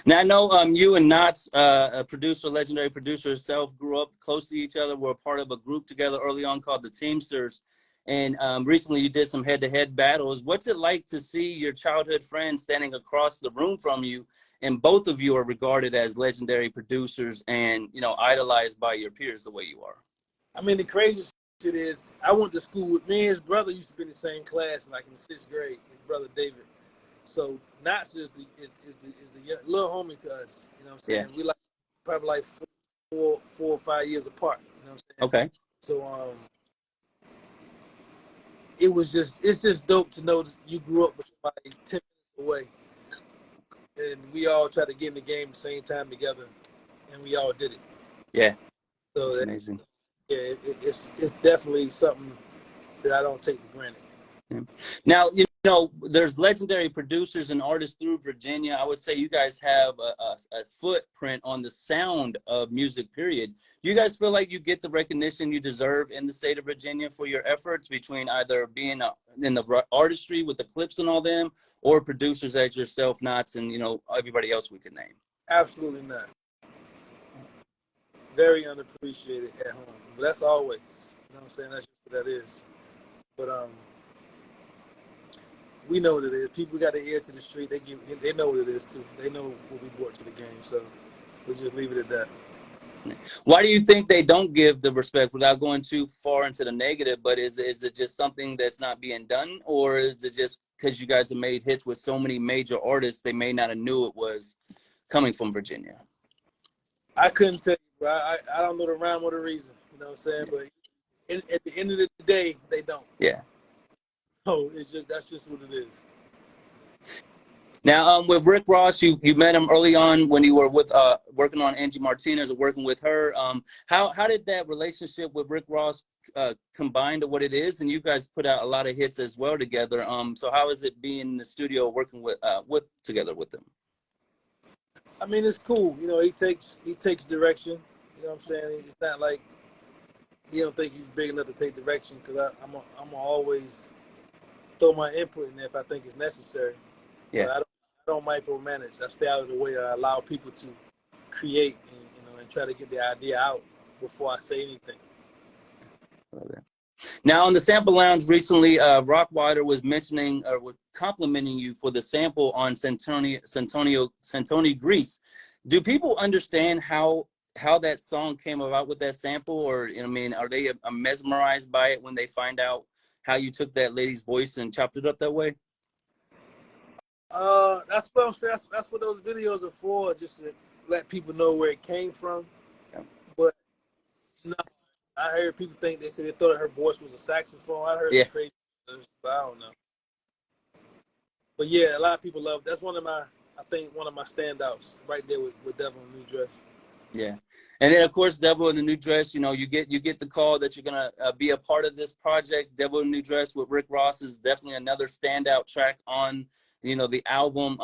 Now, I know you and Knott's, a legendary producer herself, grew up close to each other, were a part of a group together early on called the Teamsters. And recently you did some head-to-head battles. What's it like to see your childhood friend standing across the room from you, and both of you are regarded as legendary producers and, you know, idolized by your peers the way you are? I mean, the craziest shit is I went to school with me and his brother used to be in the same class, like in the 6th grade. His brother David. So Knox is the little homie to us. You know what I'm saying? Yeah. We like probably like 4 or 5 years apart. You know what I'm saying? Okay. So it's just dope to know that you grew up with somebody 10 minutes away, and we all tried to get in the game at the same time together, and we all did it. Yeah. So That's amazing. yeah, it's definitely something that I don't take for granted. Yeah. Now, you know, there's legendary producers and artists through Virginia. I would say you guys have a footprint on the sound of music, period. Do you guys feel like you get the recognition you deserve in the state of Virginia for your efforts between either being in the artistry with the clips and all them, or producers as yourself, Knots, and, you know, everybody else we could name? Absolutely not. Very unappreciated at home. But that's always. You know what I'm saying? That's just what that is. But we know what it is. People got their ear to the street. They know what it is too. They know what we brought to the game. So we just leave it at that. Why do you think they don't give the respect, without going too far into the negative? But is it just something that's not being done, or is it just because you guys have made hits with so many major artists, they may not have knew it was coming from Virginia? I couldn't tell you, bro. I don't know the rhyme or the reason. You know what I'm saying? Yeah. But at the end of the day, they don't. Yeah. So that's just what it is. Now, with Rick Ross, you met him early on when you were with working on Angie Martinez or working with her. How did that relationship with Rick Ross combine to what it is? And you guys put out a lot of hits as well together. So how is it being in the studio working with together with them? I mean, it's cool. You know, he takes direction. You know what I'm saying? It's not like he don't think he's big enough to take direction, because I'm always throw my input in there if I think it's necessary. Yeah. But I don't micromanage. I stay out of the way. I allow people to create and try to get the idea out before I say anything. Now, on the Sample Lounge recently, Rockwider was mentioning or was complimenting you for the sample on Santoni Grease. Do people understand how that song came about with that sample, or, I mean, are they mesmerized by it when they find out how you took that lady's voice and chopped it up that way? That's what I'm saying. That's what those videos are for, just to let people know where it came from. Yeah. But no, I heard people think they thought her voice was a saxophone. I heard Yeah. some crazy stuff, but I don't know. But yeah, a lot of people love it. That's one of my standouts right there with Devil in the New Dress. Yeah. And then, of course, Devil in the New Dress, you know, you get the call that you're going to be a part of this project. Devil in the New Dress with Rick Ross is definitely another standout track on, you know, the album.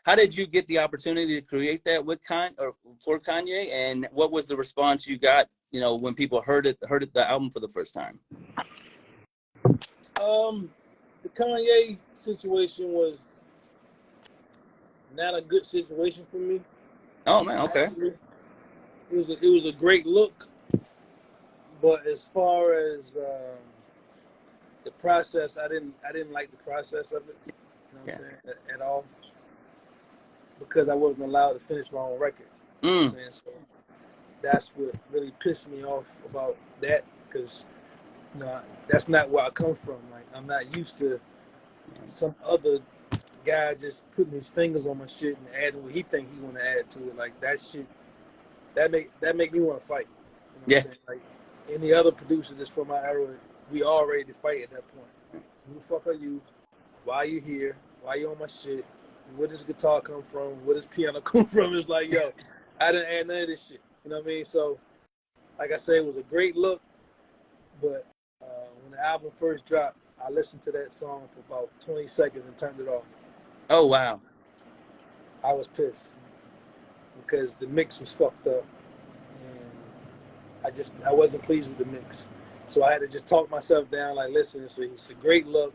How did you get the opportunity to create that with for Kanye? And what was the response you got, you know, when people heard the album for the first time? The Kanye situation was not a good situation for me. Oh, man, okay. Actually, it was a great look, but as far as the process, I didn't like the process of it. You know what I'm saying? At all, because I wasn't allowed to finish my own record. You know what I'm saying? So that's what really pissed me off about that, because you know that's not where I come from. Like, I'm not used to some other guy just putting his fingers on my shit and adding what he think he want to add to it. Like, that shit, that make me want to fight. You know what I'm saying? Like, any other producer that's from my era, we all ready to fight at that point. Who the fuck are you? Why are you here? Why are you on my shit? Where does guitar come from? Where does piano come from? It's like, yo, I didn't add none of this shit. You know what I mean? So, like I said, it was a great look, but when the album first dropped, I listened to that song for about 20 seconds and turned it off. Oh, wow. I was pissed because the mix was fucked up, and I wasn't pleased with the mix. So I had to just talk myself down, like, listen, it's a great look.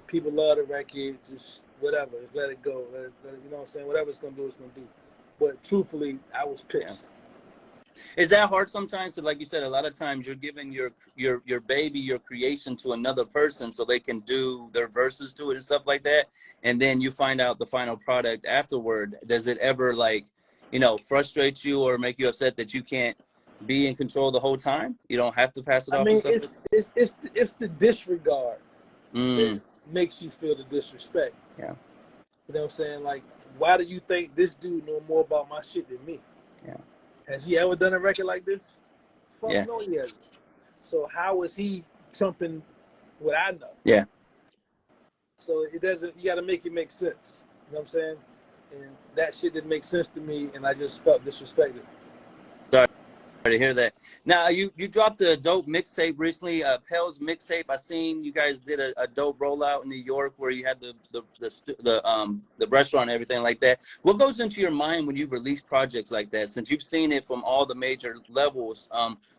People love the record, just whatever, just let it go. Let it, you know what I'm saying? Whatever it's going to do, it's going to do. But truthfully, I was pissed. Is that hard sometimes? Because like you said, a lot of times you're giving your baby, your creation to another person so they can do their verses to it and stuff like that. And then you find out the final product afterward. Does it ever like, frustrate you or make you upset that you can't be in control the whole time? You don't have to pass it I off and mean, stuff like that? it's the disregard that Mm, makes you feel the disrespect. yeah, You know what I'm saying? Like, why do you think this dude know more about my shit than me? yeah, Has he ever done a record like this? Fuck yeah, no, he hasn't. So how is he trumping what I know? yeah. So it doesn't. You got to make it make sense. You know what I'm saying? And that shit didn't make sense to me, and I just felt disrespected. Sorry to hear that. Now you dropped a dope mixtape recently, Pell's mixtape. I seen you guys did a dope rollout in New York where you had the restaurant and everything like that. What goes into your mind when you release projects like that? Since you've seen it from all the major levels,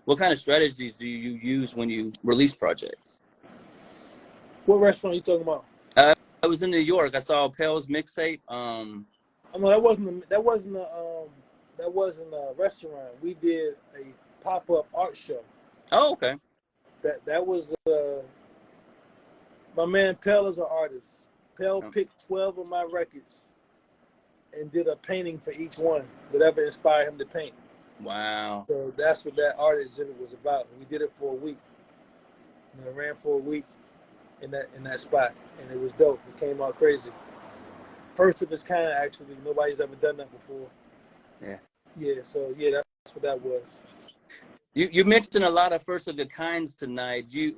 what kind of strategies do you use when you release projects? What restaurant are you talking about? I was in New York. I saw Pell's mixtape. I know that wasn't a restaurant. We did a pop-up art show. Oh, okay. That was my man Pell is an artist. Pell picked 12 of my records and did a painting for each one, whatever inspired him to paint. Wow. So that's what that art exhibit was about. We did it for a week. And it ran for a week in that spot, and it was dope. It came out crazy. First of its kind, actually. Nobody's ever done that before. Yeah. Yeah. So yeah, that's what that was. You mentioned a lot of first of the kinds tonight. Do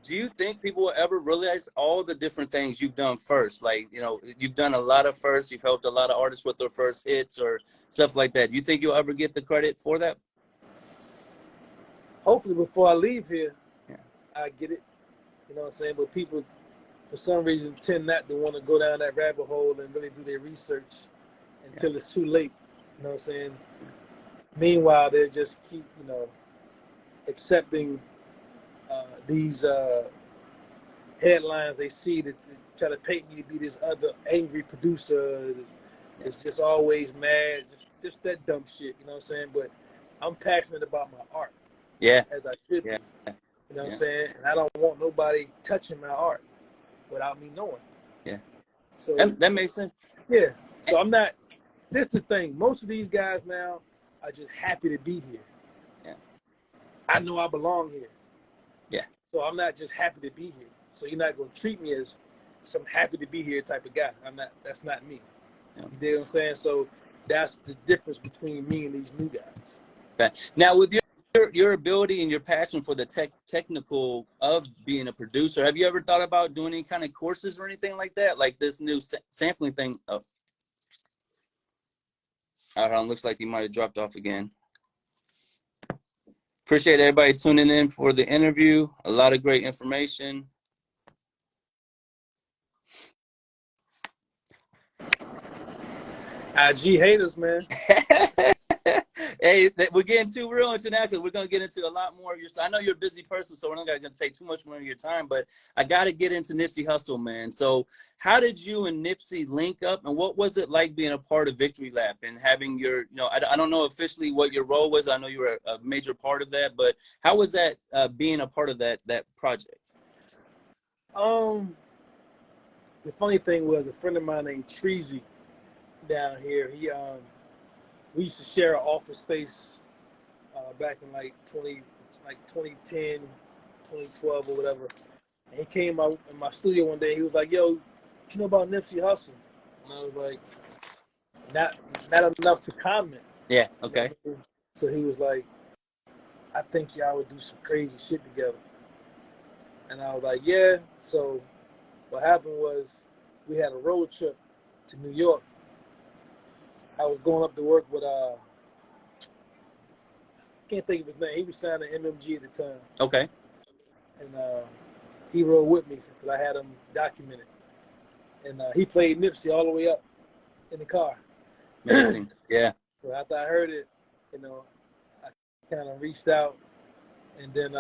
you think people will ever realize all the different things you've done first? Like, you've done a lot of firsts. You've helped a lot of artists with their first hits or stuff like that. Do you think you'll ever get the credit for that? Hopefully, before I leave here, Yeah. I get it. You know what I'm saying? But people, for some reason, tend not to want to go down that rabbit hole and really do their research until it's too late. You know what I'm saying? Meanwhile, they just keep, accepting these headlines they see that try to paint me to be this other angry producer. It's just always mad, just that dumb shit. You know what I'm saying? But I'm passionate about my art. Yeah. As I should be. Yeah. You know what I'm saying? And I don't want nobody touching my art without me knowing. Yeah. So that makes sense. Yeah. So I'm not. This is the thing. Most of these guys now are just happy to be here. Yeah. I know I belong here. Yeah. So I'm not just happy to be here. So you're not going to treat me as some happy to be here type of guy. I'm not. That's not me. Yeah. You know what I'm saying? So that's the difference between me and these new guys. Okay. Now, with your ability and your passion for the technical of being a producer, have you ever thought about doing any kind of courses or anything like that? Like this new sampling thing? Oh, looks like you might have dropped off again. Appreciate everybody tuning in for the interview. A lot of great information. IG haters, man. Hey, we're getting too real into that because we're going to get into a lot more of your. I know you're a busy person, so we're not going to take too much more of your time, but I got to get into Nipsey Hussle, man. So how did you and Nipsey link up, and what was it like being a part of Victory Lap and having your, I don't know officially what your role was. I know you were a major part of that, but how was that being a part of that project? The funny thing was a friend of mine named Treasy down here, we used to share an office space back in like 2010, 2012 or whatever. And he came out in my studio one day. He was like, "Yo, you know about Nipsey Hussle?" And I was like, "Not enough to comment." Yeah. Okay. You know? So he was like, "I think y'all would do some crazy shit together." And I was like, "Yeah." So what happened was we had a road trip to New York. I was going up to work with I can't think of his name. He was signed to MMG at the time. Okay. And he rode with me because I had him documented. And he played Nipsey all the way up in the car. Amazing. Yeah. So after I heard it, I kind of reached out, and then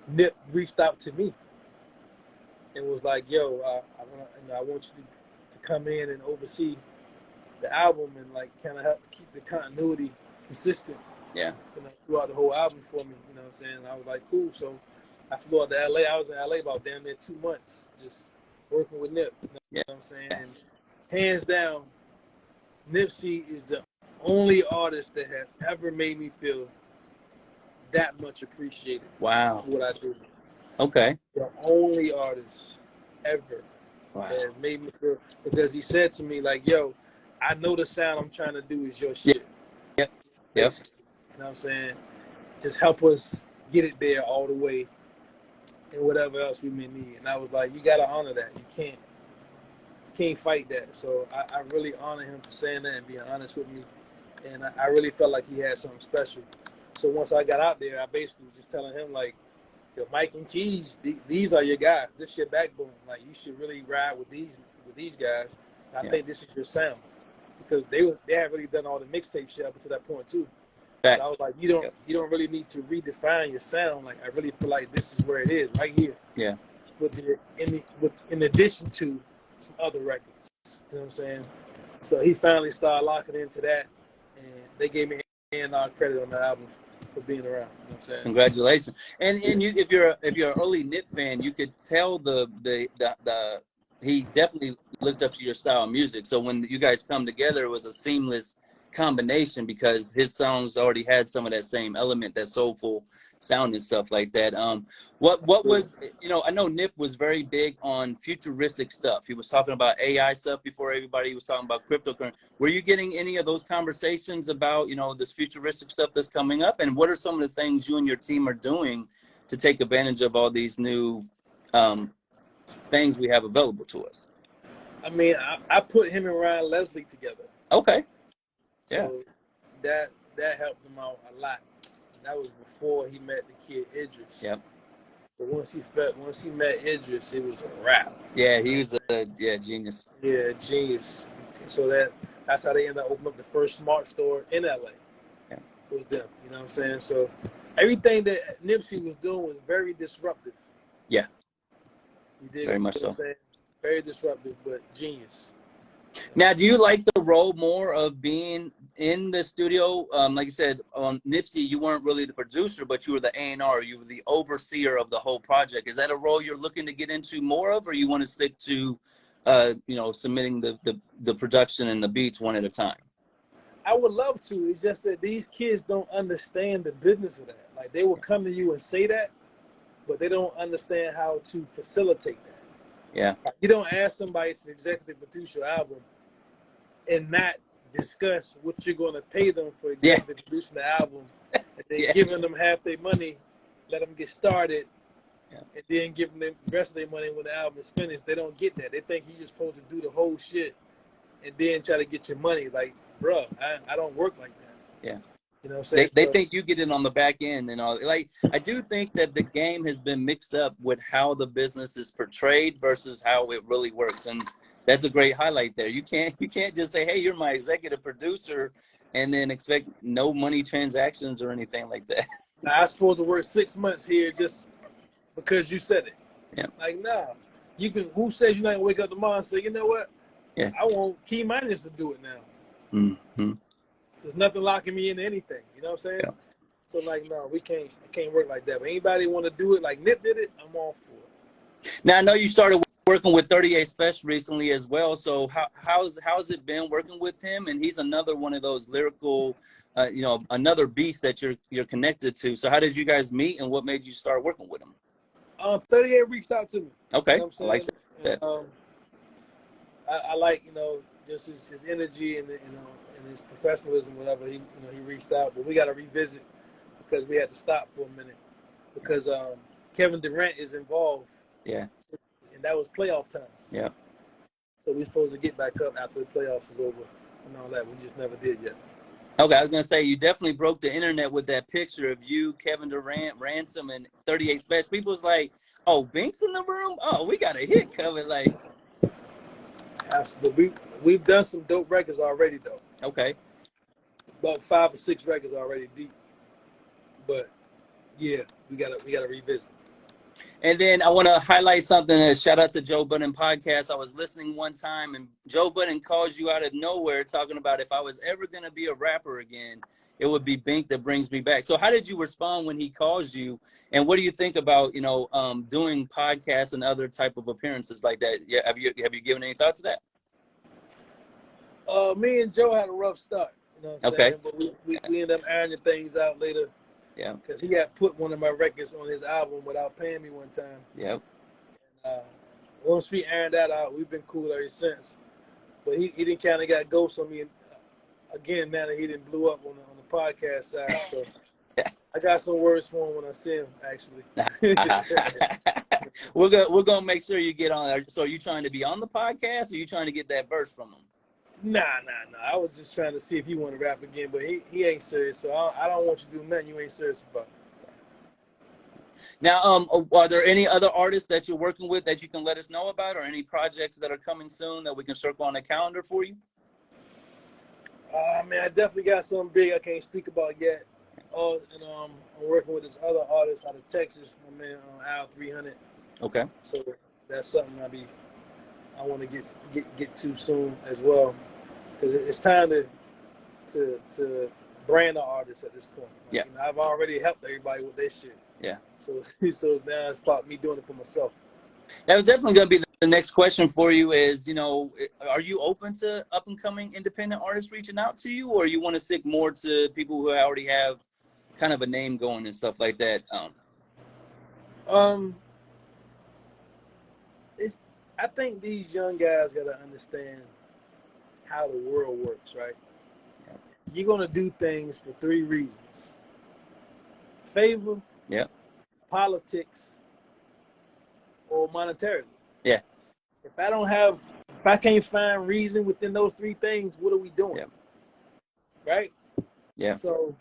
Nip reached out to me and was like, "Yo, I want you to come in and oversee the album and like kind of help keep the continuity consistent. Yeah. Throughout the whole album for me. You know what I'm saying? I was like, cool. So I flew out to LA. I was in LA about damn near 2 months, just working with Nip. You know what I'm saying? And hands down, Nipsey is the only artist that has ever made me feel that much appreciated. Wow. For what I do. Okay. The only artist ever wow. that made me feel, because he said to me, like, yo, I know the sound I'm trying to do is your shit. Yep. You know what I'm saying? Just help us get it there all the way and whatever else we may need. And I was like, you got to honor that. You can't fight that. So I really honor him for saying that and being honest with me. And I really felt like he had something special. So once I got out there, I basically was just telling him, like, yo, Mike and Keys, these are your guys. This your backbone. Like, you should really ride with these guys. And I think this is your sound. Because they had really done all the mixtape shit up until that point too. But I was like, you don't really need to redefine your sound. Like, I really feel like this is where it is, right here. Yeah. In addition to some other records. You know what I'm saying? So he finally started locking into that, and they gave me A&R credit on the album for being around. You know what I'm saying? Congratulations. And you, if you're an early Nip fan, you could tell the he definitely looked up to your style of music. So when you guys come together, it was a seamless combination because his songs already had some of that same element, that soulful sound and stuff like that. What was, I know Nip was very big on futuristic stuff. He was talking about AI stuff before everybody. He was talking about cryptocurrency. Were you getting any of those conversations about, this futuristic stuff that's coming up? And what are some of the things you and your team are doing to take advantage of all these new things we have available to us? I mean, I put him and Ryan Leslie together. Okay. So that helped him out a lot. That was before he met the kid Idris. Yep. But once he met Idris, it was a wrap. Yeah, he was a genius. Yeah, genius. So that's how they ended up opening up the first smart store in LA. Yeah. Was them. You know what I'm saying? So everything that Nipsey was doing was very disruptive. Yeah. You did very much so. Very disruptive, but genius. Now, do you like the role more of being in the studio? Like you said, on Nipsey, you weren't really the producer, but you were the A&R. You were the overseer of the whole project. Is that a role you're looking to get into more of, or you want to stick to, submitting the production and the beats one at a time? I would love to. It's just that these kids don't understand the business of that. Like, they will come to you and say that, but they don't understand how to facilitate that. Yeah. You don't ask somebody to executive produce your album and not discuss what you're going to pay them for executive producing the album. And then giving them half their money, let them get started, and then giving them the rest of their money when the album is finished. They don't get that. They think you're just supposed to do the whole shit and then try to get your money. Like, bro, I don't work like that. Yeah. You know what I'm saying? They think you get in on the back end and all. Like, I do think that the game has been mixed up with how the business is portrayed versus how it really works. And that's a great highlight there. You can't just say, hey, you're my executive producer and then expect no money transactions or anything like that. Now, I'm supposed to work 6 months here just because you said it. Yeah. Like, nah. Who says you're not gonna wake up tomorrow and say, you know what? Yeah. I want Key Minus to do it now. Mm-hmm. There's nothing locking me into anything. You know what I'm saying? Yeah. So, like, no, I can't work like that. But anybody want to do it like Nip did it, I'm all for it. Now, I know you started working with 38 Special recently as well. So how's it been working with him? And he's another one of those lyrical, another beast that you're connected to. So how did you guys meet, and what made you start working with him? 38 reached out to me. Okay, You know what I'm I like that. And, I like, just his energy and his professionalism, whatever. He reached out, but we got to revisit because we had to stop for a minute because Kevin Durant is involved. Yeah. And that was playoff time. Yeah. So we're supposed to get back up after the playoffs was over and all that. We just never did yet. Okay, I was going to say, you definitely broke the internet with that picture of you, Kevin Durant, Ransom, and 38 Special. People was like, oh, Bink's in the room? Oh, we got a hit coming. Like, absolutely. We've done some dope records already, though. Okay. About 5 or 6 records already deep. But, yeah, we gotta revisit. And then I want to highlight something. Shout out to Joe Budden podcast. I was listening one time, and Joe Budden calls you out of nowhere talking about if I was ever going to be a rapper again, it would be Bink that brings me back. So how did you respond when he calls you? And what do you think about, doing podcasts and other type of appearances like that? Yeah, have you given any thought to that? Me and Joe had a rough start, you know what I'm saying? But we ended up ironing things out later. Yeah. Because he had put one of my records on his album without paying me one time. Yep. Once we ironed that out, we've been cool ever since. But he didn't kind of got ghosts on me again now that he didn't blew up on the podcast side. So I got some words for him when I see him, actually. We're gonna make sure you get on. So are you trying to be on the podcast, or are you trying to get that verse from him? Nah. I was just trying to see if he want to rap again, but he ain't serious. So I don't want you to do nothing you ain't serious about. Now, are there any other artists that you're working with that you can let us know about, or any projects that are coming soon that we can circle on the calendar for you? Man, I definitely got something big I can't speak about yet. And I'm working with this other artist out of Texas, my man Al 300. Okay. So that's something I want to get to soon as well, because it's time to brand the artist at this point. Like, Yeah. I've already helped everybody with their shit. Yeah. So now it's about me doing it for myself. That was definitely going to be the next question for you is, are you open to up and coming independent artists reaching out to you, or you want to stick more to people who already have kind of a name going and stuff like that? I think these young guys got to understand how the world works, right? Yeah. You're going to do things for 3 reasons. Favor, politics, or monetarily. Yeah. If I can't find reason within those 3 things, what are we doing? Yeah. Right? Yeah. So,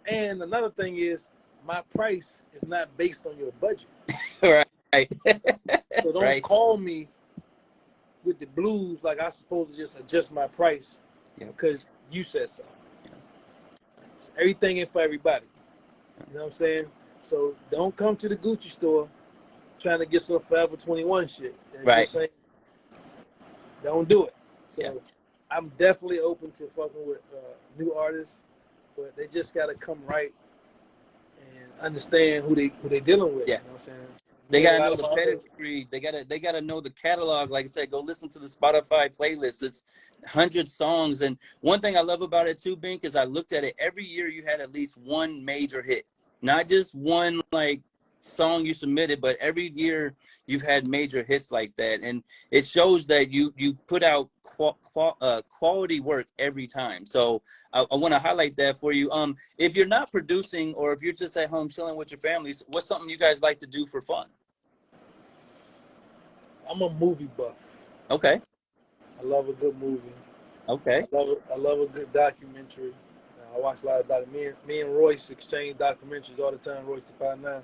and another thing is, my price is not based on your budget. Right. So don't call me with the blues like I'm supposed to just adjust my price because you said so. So everything ain't for everybody. You know what I'm saying? So don't come to the Gucci store trying to get some Forever 21 shit. Right. Just don't do it. So I'm definitely open to fucking with new artists, but they just got to come right and understand who they dealing with. Yeah. You know what I'm saying? They gotta know the pedigree. They gotta know the catalog. Like I said, go listen to the Spotify playlist. It's 100 songs. And one thing I love about it too, Bink, is I looked at it. Every year you had at least one major hit, not just one song you submitted, but every year you've had major hits like that. And it shows that you put out quality work every time. So I want to highlight that for you. If you're not producing, or if you're just at home chilling with your families, what's something you guys like to do for fun? I'm a movie buff. Okay. I love a good movie. Okay. I love a good documentary. I watch a lot of documentaries. Me and Royce exchange documentaries all the time. Royce the 5'9".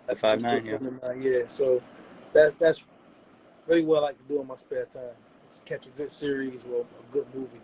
That's 5'9", yeah. Yeah. So that's really what I like to do in my spare time. Is catch a good series or a good movie.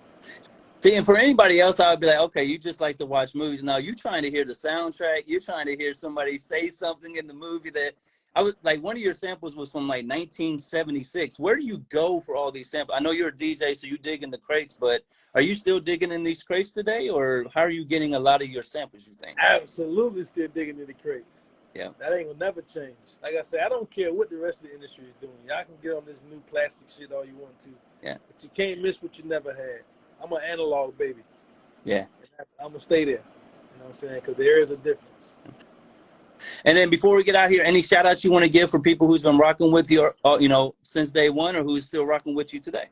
See, and for anybody else, I would be like, okay, you just like to watch movies. Now you're trying to hear the soundtrack. You're trying to hear somebody say something in the movie that I was like, one of your samples was from 1976. Where do you go for all these samples? I know you're a DJ, so you dig in the crates, but are you still digging in these crates today, or how are you getting a lot of your samples, you think? Absolutely still digging in the crates. Yeah. That ain't gonna never change. Like I said, I don't care what the rest of the industry is doing. Y'all can get on this new plastic shit all you want to. Yeah. But you can't miss what you never had. I'm an analog baby. Yeah. I'm gonna stay there. You know what I'm saying? Because there is a difference. And then before we get out here, any shout outs you want to give for people who's been rocking with you, or, since day one, or who's still rocking with you today?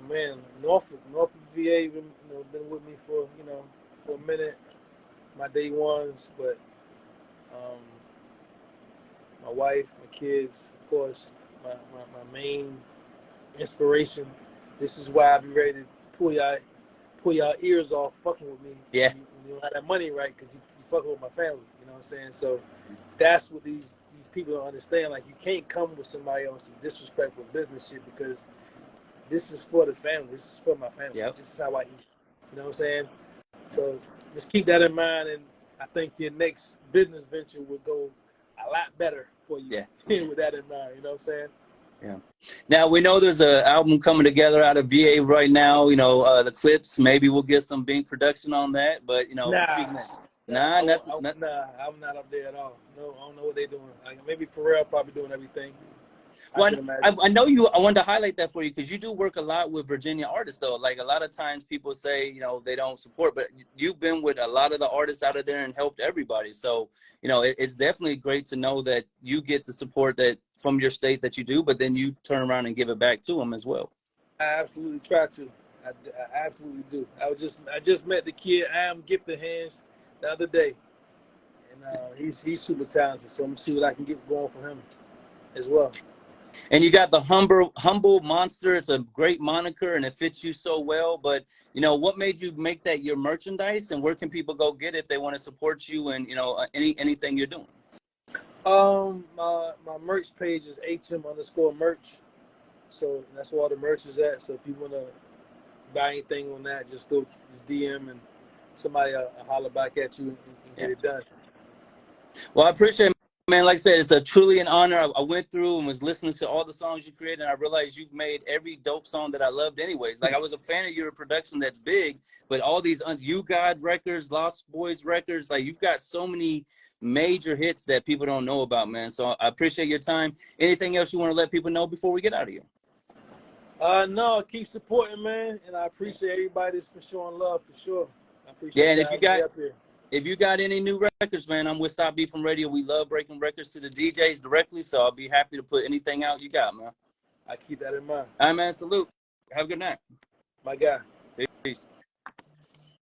Man, Norfolk VA been with me for a minute. My day ones, but my wife, my kids, of course, my main inspiration. This is why I be ready to pull y'all ears off fucking with me. Yeah. When you don't have that money right, because you fucking with my family. You know what I'm saying? So that's what these people don't understand. Like, you can't come with somebody on some disrespectful business shit, because this is for the family. This is for my family. Yep. This is how I eat. You know what I'm saying? So just keep that in mind, and I think your next business venture would go a lot better for you. Yeah. With that in mind, you know what I'm saying? Yeah. Now we know there's an album coming together out of VA right now. You know, the clips. Maybe we'll get some Bink production on that. But you know, speaking of, nothing. I'm not up there at all. No, I don't know what they're doing. Like, maybe Pharrell probably doing everything. Well, I know you. I wanted to highlight that for you because you do work a lot with Virginia artists, though. Like a lot of times, people say, you know, they don't support, but you've been with a lot of the artists out of there and helped everybody. So, you know, it's definitely great to know that you get the support that from your state that you do, but then you turn around and give it back to them as well. I absolutely try to. I absolutely do. I just met the kid I am Gifted Hands the other day, and he's super talented. So I'm gonna see what I can get going for him as well. And you got the humble monster. It's a great moniker, and it fits you so well. But you know, what made you make that your merchandise, and where can people go get it if they want to support you and you know anything you're doing? My merch page is HM_merch, so that's where all the merch is at. So if you want to buy anything on that, just DM and somebody will holler back at you and get it done. Well, I appreciate it, man. Like I said, it's truly an honor. I went through and was listening to all the songs you created, and I realized you've made every dope song that I loved anyways. Like, I was a fan of your production that's big, but all these You God records, Lost Boys records, like, you've got so many major hits that people don't know about, man. So I appreciate your time. Anything else you want to let people know before we get out of here? No, keep supporting, man, and I appreciate everybody that's been showing love for sure. I appreciate and if you got any new records, man, I'm with Stopbeefinradio. We love breaking records to the DJs directly, so I'll be happy to put anything out you got, man. I keep that in mind. All right, man. Salute. Have a good night. My guy. Peace.